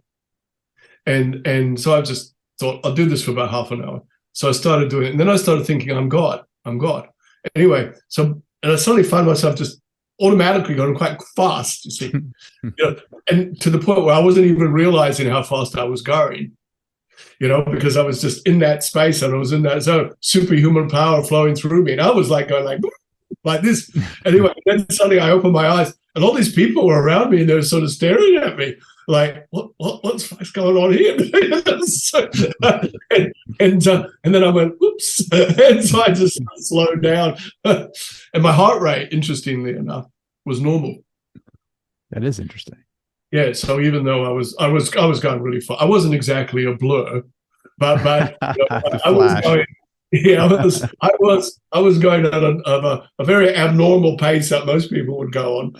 and so I just thought I'll do this for about half an hour. So I started doing it, and then I started thinking, I'm God, I'm God. Anyway, and I suddenly found myself just automatically going quite fast, you see, and to the point where I wasn't even realizing how fast I was going, because I was just in that space and I was in that zone, superhuman power flowing through me, and I was like going like this. Anyway, then suddenly I opened my eyes, and all these people were around me, and they were sort of staring at me like, what's going on here? And then I went, oops. And so I just slowed down. And my heart rate, interestingly enough, was normal. That is interesting. Yeah. So even though I was going really far, I wasn't exactly a blur, but I was going. Yeah, I was going at a very abnormal pace that most people would go on,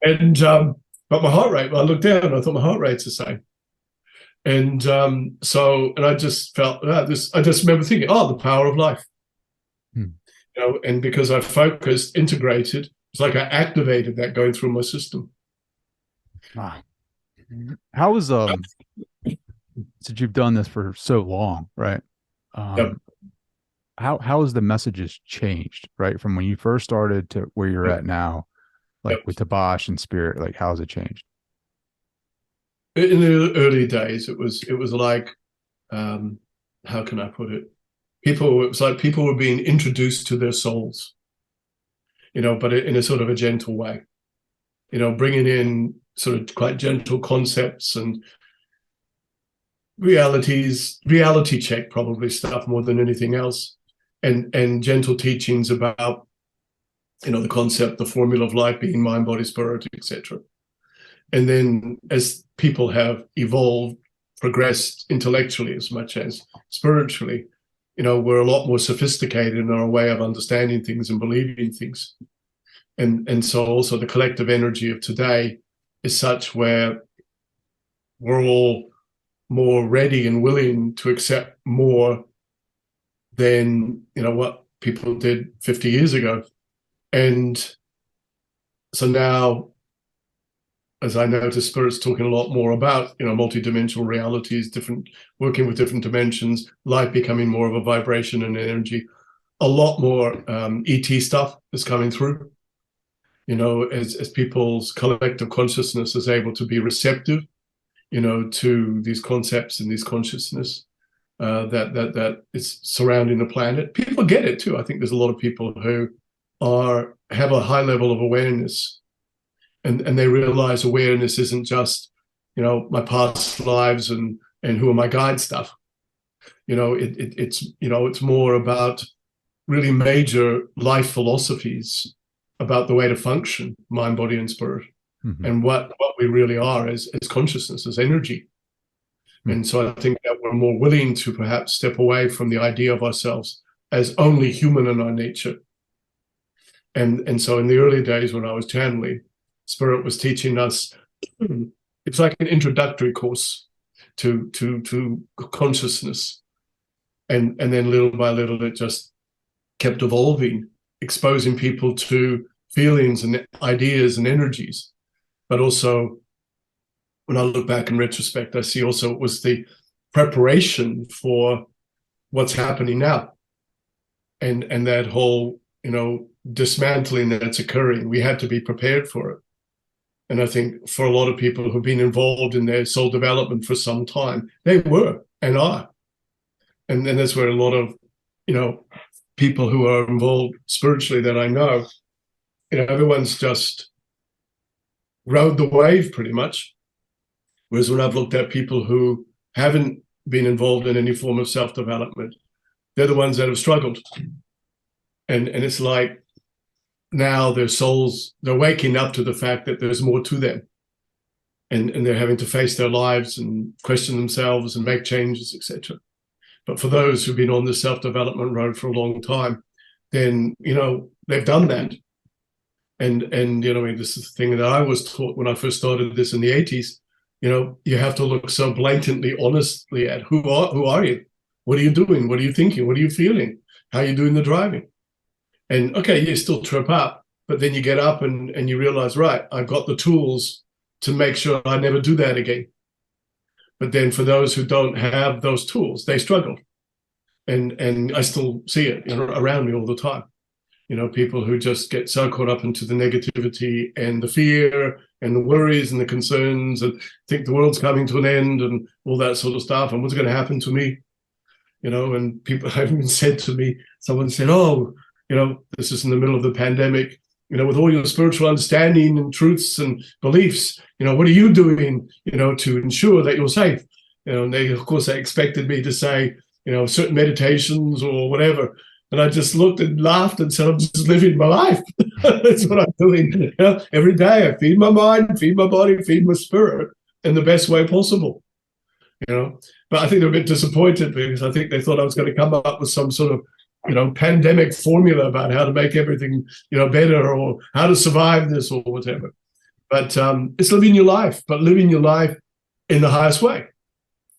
and but my heart rate. I looked down and I thought my heart rate's the same, and I just felt this. I just remember thinking, the power of life, and because I focused, integrated, it's like I activated that going through my system. Wow. How was since you've done this for so long, right? Yep. How has the messages changed, right? From when you first started to where you're at now, like with Tabaash and Spirit, like how has it changed? In the early days, it was like, how can I put it? It was like people were being introduced to their souls, but in a sort of a gentle way, bringing in sort of quite gentle concepts and reality check probably stuff more than anything else, and gentle teachings about, the concept, the formula of life being mind, body, spirit, etc. And then as people have evolved, progressed intellectually as much as spiritually, we're a lot more sophisticated in our way of understanding things and believing things. And so also the collective energy of today is such where we're all more ready and willing to accept more than, what people did 50 years ago. And so now, as I notice, Spirit's talking a lot more about, multidimensional realities, working with different dimensions, life becoming more of a vibration and energy. A lot more ET stuff is coming through, as people's collective consciousness is able to be receptive, to these concepts and these consciousness that is surrounding the planet. People get it too. I think there's a lot of people who have a high level of awareness, and they realize awareness isn't just, my past lives and who are my guide stuff. It's more about really major life philosophies about the way to function, mind, body, and spirit, and what we really are as consciousness, as energy. And so I think that we're more willing to perhaps step away from the idea of ourselves as only human in our nature. And so in the early days when I was channeling, Spirit was teaching us, it's like an introductory course to consciousness. And then little by little, it just kept evolving, exposing people to feelings and ideas and energies. But also, when I look back in retrospect, I see also it was the preparation for what's happening now. And that whole, dismantling that's occurring, we had to be prepared for it. And I think for a lot of people who've been involved in their soul development for some time, they were and are. And then that's where a lot of, people who are involved spiritually that I know, everyone's just rode the wave pretty much. Whereas when I've looked at people who haven't been involved in any form of self-development, they're the ones that have struggled. And it's like now their souls, they're waking up to the fact that there's more to them. And they're having to face their lives and question themselves and make changes, etc. But for those who've been on the self-development road for a long time, then, they've done that. And this is the thing that I was taught when I first started this in the 80s. You have to look so blatantly, honestly at who are you? What are you doing? What are you thinking? What are you feeling? How are you doing the driving? And okay, you still trip up, but then you get up and you realize, right, I've got the tools to make sure I never do that again. But then for those who don't have those tools, they struggle. And I still see it around me all the time. People who just get so caught up into the negativity and the fear and the worries and the concerns and think the world's coming to an end and all that sort of stuff. And what's going to happen to me? And people have even said to me, someone said, oh, this is in the middle of the pandemic, with all your spiritual understanding and truths and beliefs, what are you doing, to ensure that you're safe? And they, of course, they expected me to say, certain meditations or whatever. And I just looked and laughed and said, I'm just living my life. That's what I'm doing. Every day I feed my mind, feed my body, feed my spirit in the best way possible. But I think they're a bit disappointed because I think they thought I was going to come up with some sort of, pandemic formula about how to make everything, better or how to survive this or whatever. But it's living your life, but living your life in the highest way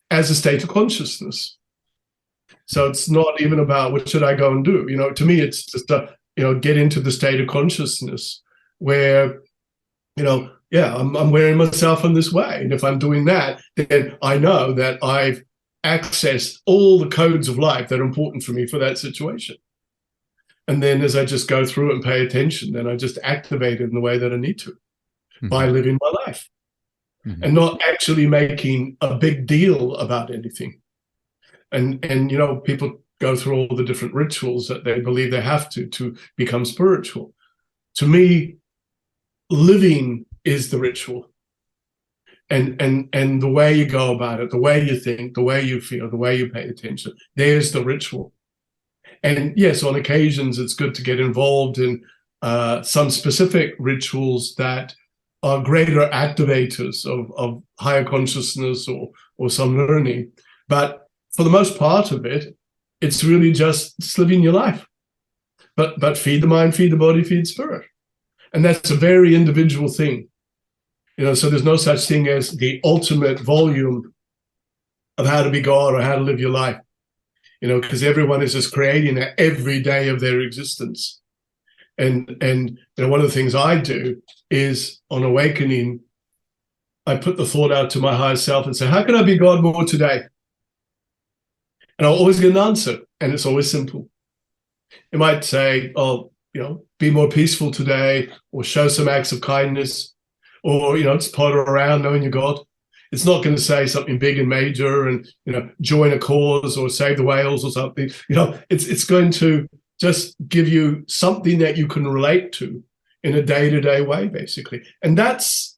as a state of consciousness. So it's not even about what should I go and do. To me, it's just get into the state of consciousness where, I'm wearing myself in this way. And if I'm doing that, then I know that I've accessed all the codes of life that are important for me for that situation. And then as I just go through it and pay attention, then I just activate it in the way that I need to by living my life and not actually making a big deal about anything. And people go through all the different rituals that they believe they have to become spiritual. To me, living is the ritual. And the way you go about it, the way you think, the way you feel, the way you pay attention, there's the ritual. And yes, on occasions, it's good to get involved in some specific rituals that are greater activators of higher consciousness or some learning. But for the most part of it, it's really just living your life. But feed the mind, feed the body, feed spirit. And that's a very individual thing. So there's no such thing as the ultimate volume of how to be God or how to live your life, because everyone is just creating that every day of their existence. And one of the things I do is on awakening, I put the thought out to my higher self and say, how can I be God more today? And I'll always get an answer, and it's always simple. It might say, oh, be more peaceful today, or show some acts of kindness, or, just potter around knowing you're God. It's not going to say something big and major and, join a cause or save the whales or something. It's going to just give you something that you can relate to in a day-to-day way, basically. And that's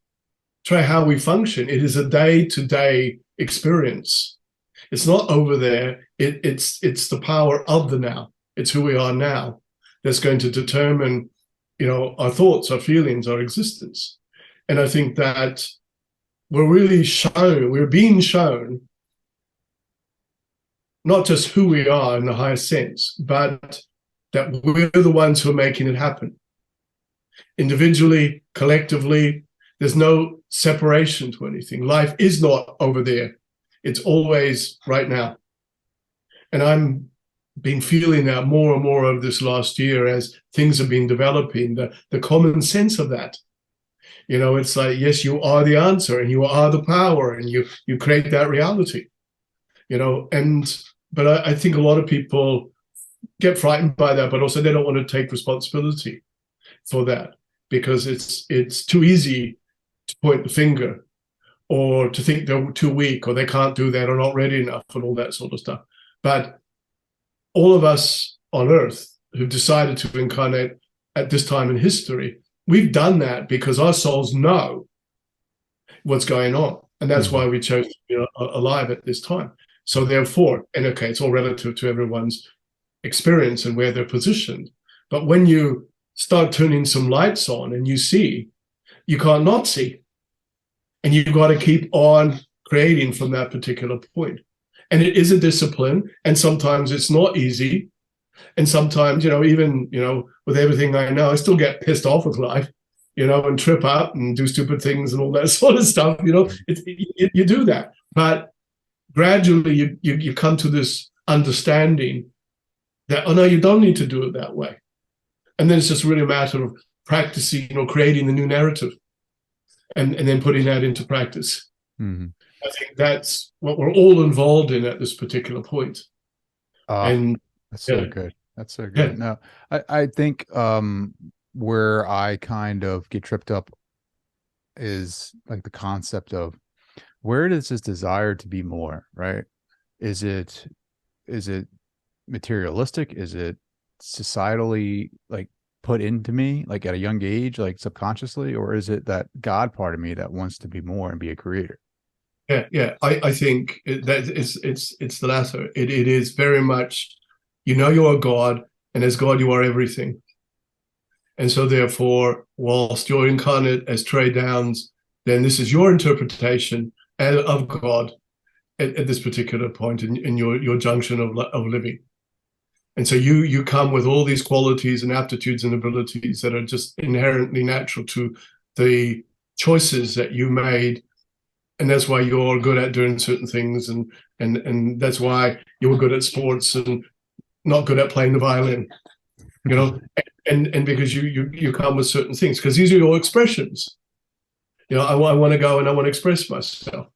how we function. It is a day-to-day experience. It's not over there. It's the power of the now. It's who we are now that's going to determine, our thoughts, our feelings, our existence. And I think that we're being shown not just who we are in the highest sense, but that we're the ones who are making it happen. Individually, collectively, there's no separation to anything. Life is not over there. It's always right now. And I'm been feeling that more and more over this last year as things have been developing, the common sense of that. It's like, yes, you are the answer and you are the power and you create that reality, but I think a lot of people get frightened by that, but also they don't want to take responsibility for that because it's too easy to point the finger or to think they're too weak or they can't do that or not ready enough and all that sort of stuff. But all of us on Earth who've decided to incarnate at this time in history, we've done that because our souls know what's going on. And that's why we chose to be alive at this time. So therefore, and okay, it's all relative to everyone's experience and where they're positioned. But when you start turning some lights on and you see, you can't not see. And you've got to keep on creating from that particular point. And it is a discipline. And sometimes it's not easy. And sometimes, even, with everything I know, I still get pissed off with life, and trip up and do stupid things and all that sort of stuff. You do that. But gradually you come to this understanding that, oh no, you don't need to do it that way. And then it's just really a matter of practicing, creating the new narrative and then putting that into practice. Mm-hmm. I think that's what we're all involved in at this particular point. And that's so good. That's so good. Yeah. No, I think where I kind of get tripped up is like the concept of, where does this desire to be more, right? Is it materialistic? Is it societally like put into me like at a young age, like subconsciously, or is it that God part of me that wants to be more and be a creator? Yeah. I think that it's the latter. It is very much, you are God, and as God you are everything. And so therefore, whilst you're incarnate as Trey Downs, then this is your interpretation of God at this particular point in your junction of living. And so you come with all these qualities and aptitudes and abilities that are just inherently natural to the choices that you made. And that's why you're good at doing certain things. And that's why you were good at sports and not good at playing the violin, and because you come with certain things, because these are your expressions. I want to go and I want to express myself.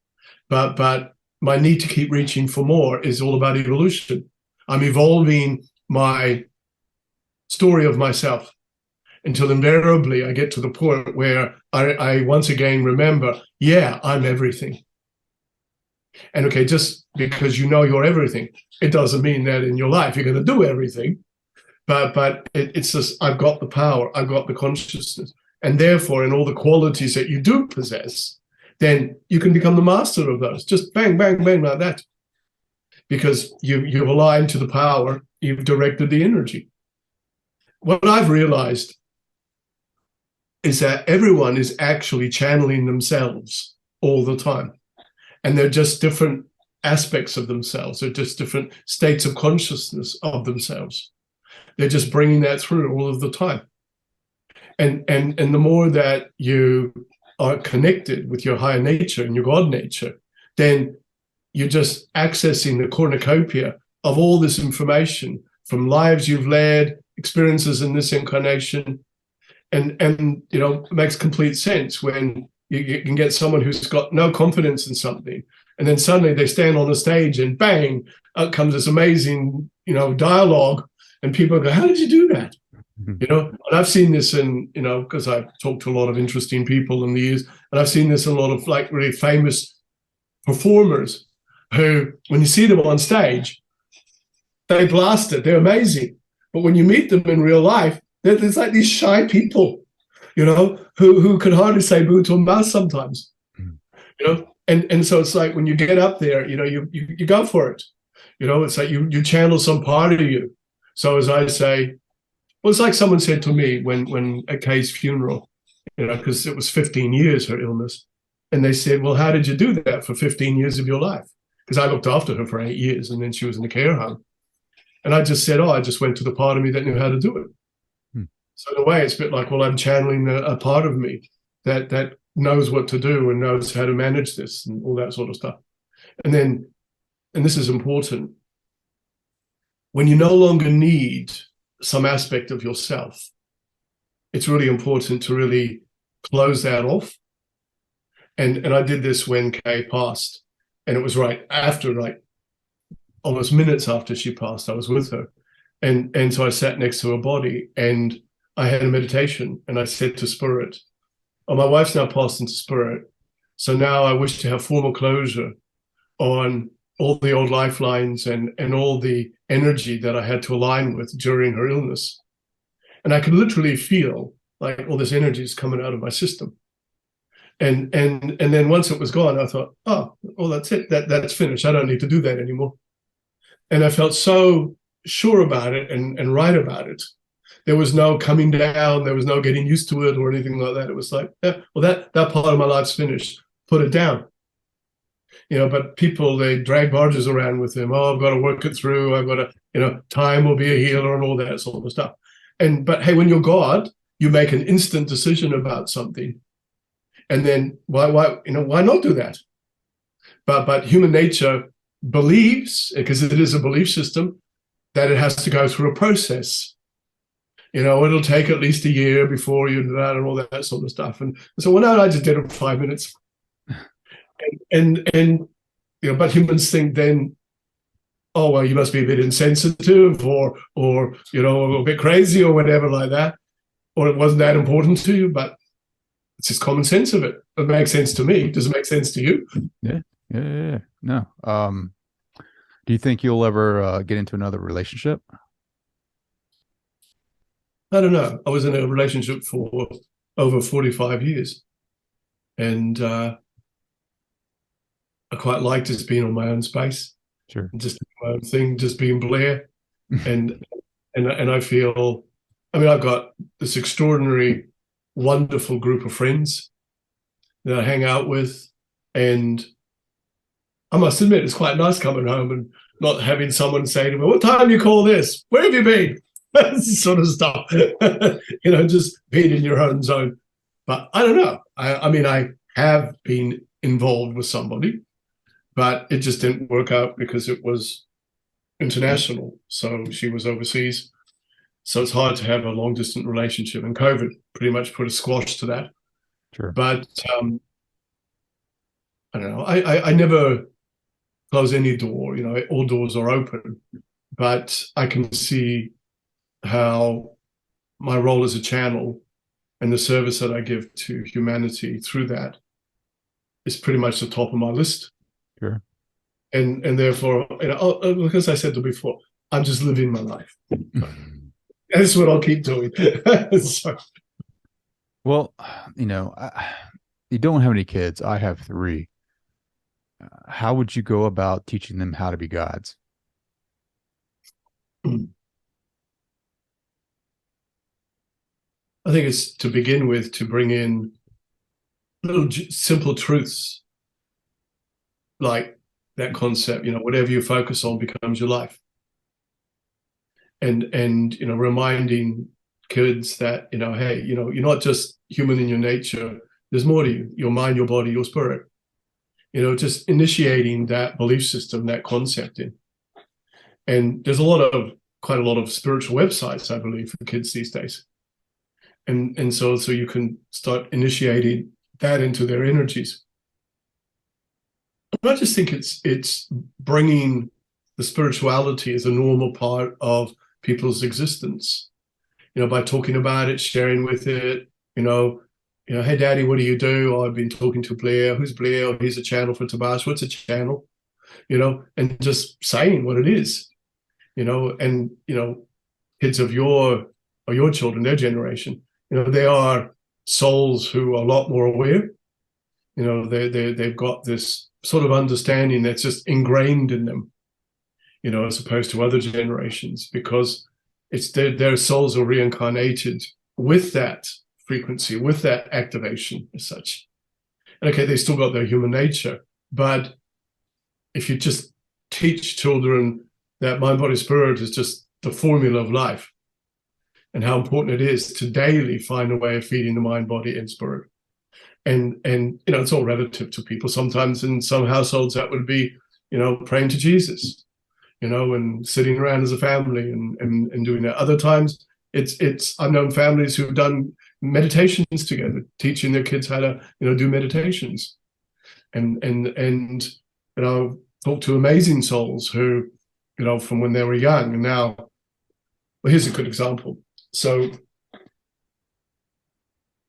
But my need to keep reaching for more is all about evolution. I'm evolving my story of myself until invariably I get to the point where I once again remember, yeah, I'm everything. And okay, just because you're everything, it doesn't mean that in your life you're going to do everything. But it's just, I've got the power, I've got the consciousness. And therefore, in all the qualities that you do possess, then you can become the master of those. Just bang, bang, bang like that. Because you've aligned to the power, you've directed the energy. What I've realized is that everyone is actually channeling themselves all the time. And they're just different aspects of themselves. They're just different states of consciousness of themselves. They're just bringing that through all of the time. And the more that you are connected with your higher nature and your God nature, then you're just accessing the cornucopia of all this information from lives you've led, experiences in this incarnation. And it makes complete sense when you can get someone who's got no confidence in something, and then suddenly they stand on a stage and bang, out comes this amazing, dialogue, and people go, how did you do that? And I've seen this in, because I've talked to a lot of interesting people in the years, and I've seen this in a lot of like really famous performers who, when you see them on stage, they blast it, they're amazing. But when you meet them in real life, there's like these shy people, who can hardly say boo to a mouse sometimes, and so it's like when you get up there, you go for it, it's like you channel some part of you. So as I say, well, it's like someone said to me when at Kay's funeral, because it was 15 years, her illness. And they said, well, how did you do that for 15 years of your life? Because I looked after her for 8 years, and then she was in a care home. And I just said, I just went to the part of me that knew how to do it. So in a way, it's a bit like, well, I'm channeling a part of me that knows what to do and knows how to manage this and all that sort of stuff. And this is important, when you no longer need some aspect of yourself, it's really important to really close that off. And I did this when Kay passed, and it was right after, like almost minutes after she passed, I was with her. And so I sat next to her body, and I had a meditation, and I said to Spirit, oh, my wife's now passed into Spirit. So now I wish to have formal closure on all the old lifelines and all the energy that I had to align with during her illness. And I could literally feel like all this energy is coming out of my system. And then once it was gone, I thought, oh, well, that's it. That's finished. I don't need to do that anymore. And I felt so sure about it and right about it. There was no coming down. There was no getting used to it or anything like that. It was like, yeah, well, that part of my life's finished. Put it down. But people, they drag barges around with them. Oh, I've got to work it through. I've got to time will be a healer and all that sort of stuff. But hey, when you're God, you make an instant decision about something. And then why not do that? But human nature believes, because it is a belief system, that it has to go through a process. It'll take at least a year before you do that and all that sort of stuff. And so, well, no, I just did it in 5 minutes. And but humans think then, oh, well, you must be a bit insensitive or a bit crazy or whatever like that, or it wasn't that important to you. But it's just common sense of it. It makes sense to me. Does it make sense to you? Yeah. No. Do you think you'll ever get into another relationship? I don't know. I was in a relationship for over 45 years. And I quite like just being on my own space. Sure. Just my own thing, just being Blair. and I feel, I've got this extraordinary, wonderful group of friends that I hang out with. And I must admit, it's quite nice coming home and not having someone say to me, what time do you call this? Where have you been? Sort of stuff. Just being in your own zone. But I don't know. I have been involved with somebody, but it just didn't work out because it was international. So she was overseas. So it's hard to have a long distance relationship. And COVID pretty much put a squash to that. Sure. But I don't know. I never close any door. All doors are open. But I can see how my role as a channel and the service that I give to humanity through that is pretty much the top of my list. Sure. And therefore, as I said before, I'm just living my life. That's what I'll keep doing. So. Well, you don't have any kids. I have 3. How would you go about teaching them how to be gods? I think it's to begin with to bring in little simple truths like that concept, whatever you focus on becomes your life. And reminding kids that, hey, you're not just human in your nature. There's more to you, your mind, your body, your spirit. Just initiating that belief system, that concept in. And there's quite a lot of spiritual websites, I believe, for kids these days. And so you can start initiating that into their energies. I just think it's bringing the spirituality as a normal part of people's existence. By talking about it, sharing with it. Hey, Daddy, what do you do? Oh, I've been talking to Blair. Who's Blair? Oh, he's a channel for Tabaash. What's a channel? And just saying what it is. And kids of your children, their generation. They are souls who are a lot more aware. They've got this sort of understanding that's just ingrained in them, as opposed to other generations, because it's their souls are reincarnated with that frequency, with that activation as such. And okay, they still got their human nature, but if you just teach children that mind, body, spirit is just the formula of life, and how important it is to daily find a way of feeding the mind, body, and spirit. And it's all relative to people. Sometimes in some households that would be, praying to Jesus, and sitting around as a family and doing that. Other times I've known families who've done meditations together, teaching their kids how to, do meditations. And talk to amazing souls who, from when they were young and now, well, here's a good example. So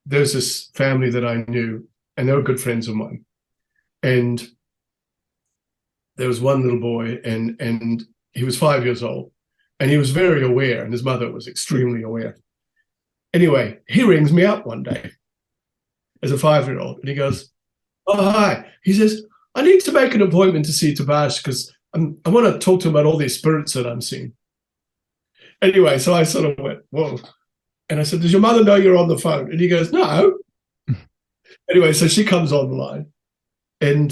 there's this family that I knew, and they were good friends of mine. And there was one little boy, and he was 5 years old, and he was very aware, and his mother was extremely aware. Anyway, he rings me up one day as a 5-year-old, and he goes, oh, hi. He says, I need to make an appointment to see Tabaash because I want to talk to him about all these spirits that I'm seeing. Anyway, so I sort of went, whoa. And I said, does your mother know you're on the phone? And he goes, no. Anyway, so she comes on the line, and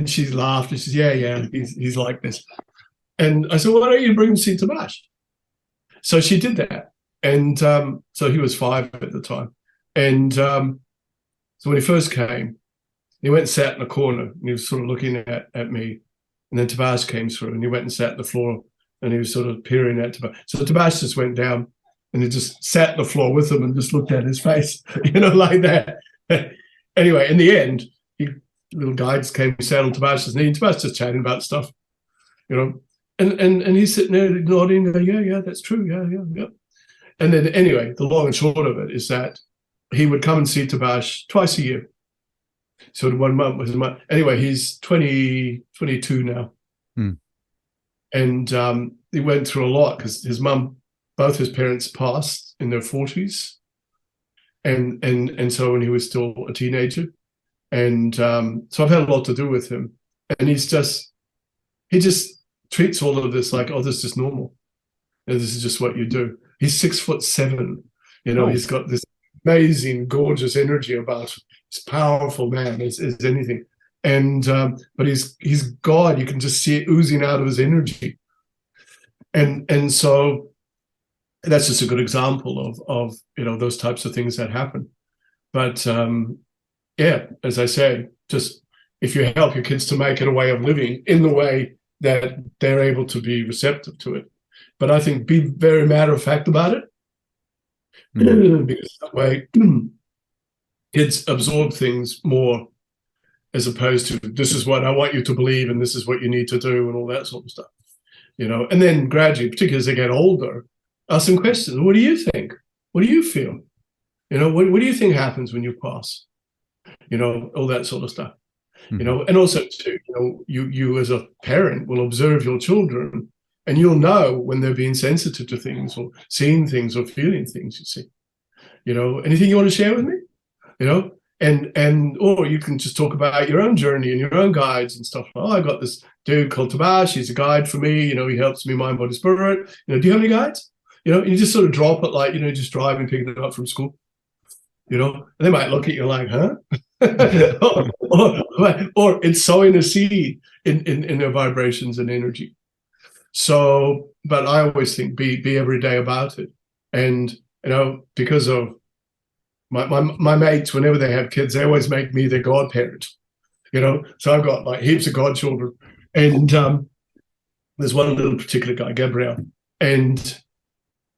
she laughed and she says, yeah, he's like this. And I said, well, why don't you bring him to see Tabaash? So she did that. And so he was 5 at the time. And so when he first came, he went and sat in a corner and he was sort of looking at me. And then Tabaash came through and he went and sat on the floor and he was sort of peering at Tabaash. So Tabaash just went down and he just sat on the floor with him and just looked at his face, like that. Anyway, in the end, little guides came and sat on Tabaash's knee and Tabaash just chatting about stuff, And he's sitting there nodding, yeah, that's true, yeah. And then anyway, the long and short of it is that he would come and see Tabaash twice a year. So 1 month was a month. Anyway, he's 22 now. And he went through a lot because his mum, both his parents passed in their 40s. And so when he was still a teenager. And so I've had a lot to do with him. And he just treats all of this like, oh, this is just normal. And this is just what you do. He's 6'7". He's got this amazing, gorgeous energy about him. He's a powerful man as anything. And but he's God. You can just see it oozing out of his energy. And so that's just a good example of those types of things that happen. But yeah, as I say, just if you help your kids to make it a way of living in the way that they're able to be receptive to it. But I think be very matter of fact about it, because that way kids absorb things more, as opposed to this is what I want you to believe and this is what you need to do and all that sort of stuff. And then gradually, particularly as they get older, ask them questions. What do you think? What do you feel? What do you think happens when you pass? All that sort of stuff. And also too, you as a parent will observe your children and you'll know when they're being sensitive to things or seeing things or feeling things, you see. Anything you want to share with me? And or you can just talk about your own journey and your own guides and stuff. Oh, I got this dude called Tabaash. He's a guide for me. He helps me mind, body, spirit. Do you have any guides? And you just sort of drop it like, just driving, picking it up from school. And they might look at you like, huh? or it's sowing a seed in their vibrations and energy. So, but I always think be every day about it. And, because of my mates, whenever they have kids, they always make me their godparent, So I've got like heaps of godchildren. And there's one little particular guy, Gabriel, and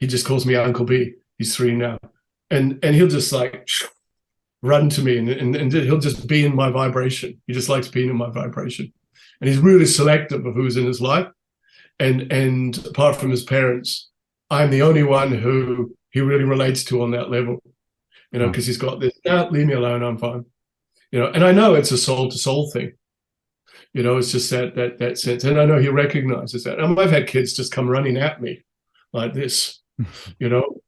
he just calls me Uncle B. He's 3 now. And he'll just like run to me and he'll just be in my vibration. He just likes being in my vibration. And he's really selective of who's in his life. And apart from his parents, I'm the only one who he really relates to on that level, because he's got this, leave me alone, I'm fine. And I know it's a soul to soul thing. It's just that sense. And I know he recognizes that. And I've had kids just come running at me like this,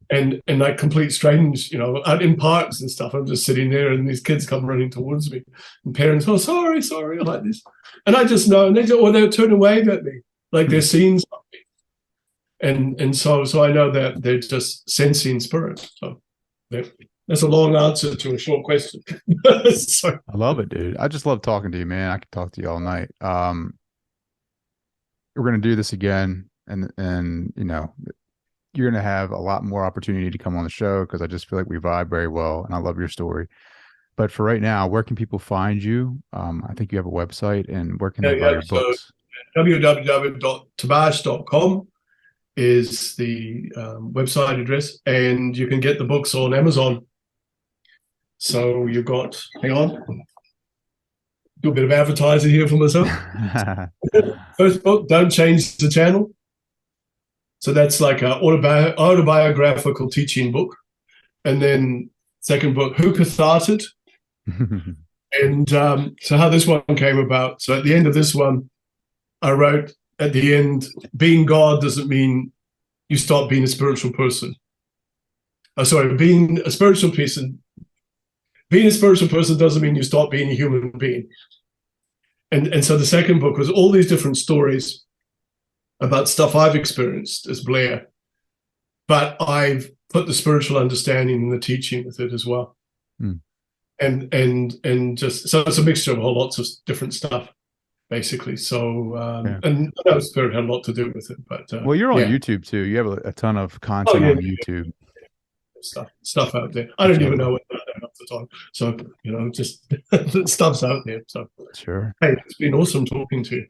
and like complete strangers, out in parks and stuff. I'm just sitting there and these kids come running towards me and parents, oh, sorry, like this. And I just know, and they'll turn and wave at me like they're seeing something. And so I know that they're just sensing spirit. So that's a long answer to a short question. So. I love it, dude. I just love talking to you, man. I could talk to you all night. We're going to do this again. And you're going to have a lot more opportunity to come on the show because I just feel like we vibe very well and I love your story. But for right now, where can people find you? I think you have a website, and where can they buy your books? www.tabaash.com is the website address, and you can get the books on Amazon. So you've got, hang on, do a bit of advertising here for myself. First book, Don't Change the Channel. So that's like an autobiographical teaching book. And then second book, Who Catharted? And so how this one came about. So at the end of this one, I wrote at the end, being God doesn't mean you stop being a spiritual person. Being a spiritual person doesn't mean you stop being a human being. And so the second book was all these different stories about stuff I've experienced as Blair, but I've put the spiritual understanding and the teaching with it as well. And just so it's a mixture of lots of different stuff. basically. So, Yeah. and I know Spirit had a lot to do with it, but Well, you're on yeah. YouTube too. You have a ton of Oh content yeah, on YouTube. stuff out there. I That don't you even have. know what half the time. So, just the stuff's out there. So, Sure. hey, it's been awesome talking to you.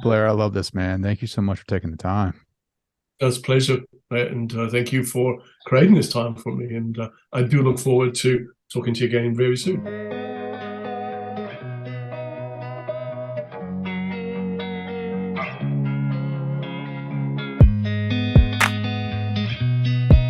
Blair, I love this, man. Thank you so much for taking the time. It was a pleasure, and thank you for creating this time for me. And I do look forward to talking to you again very soon.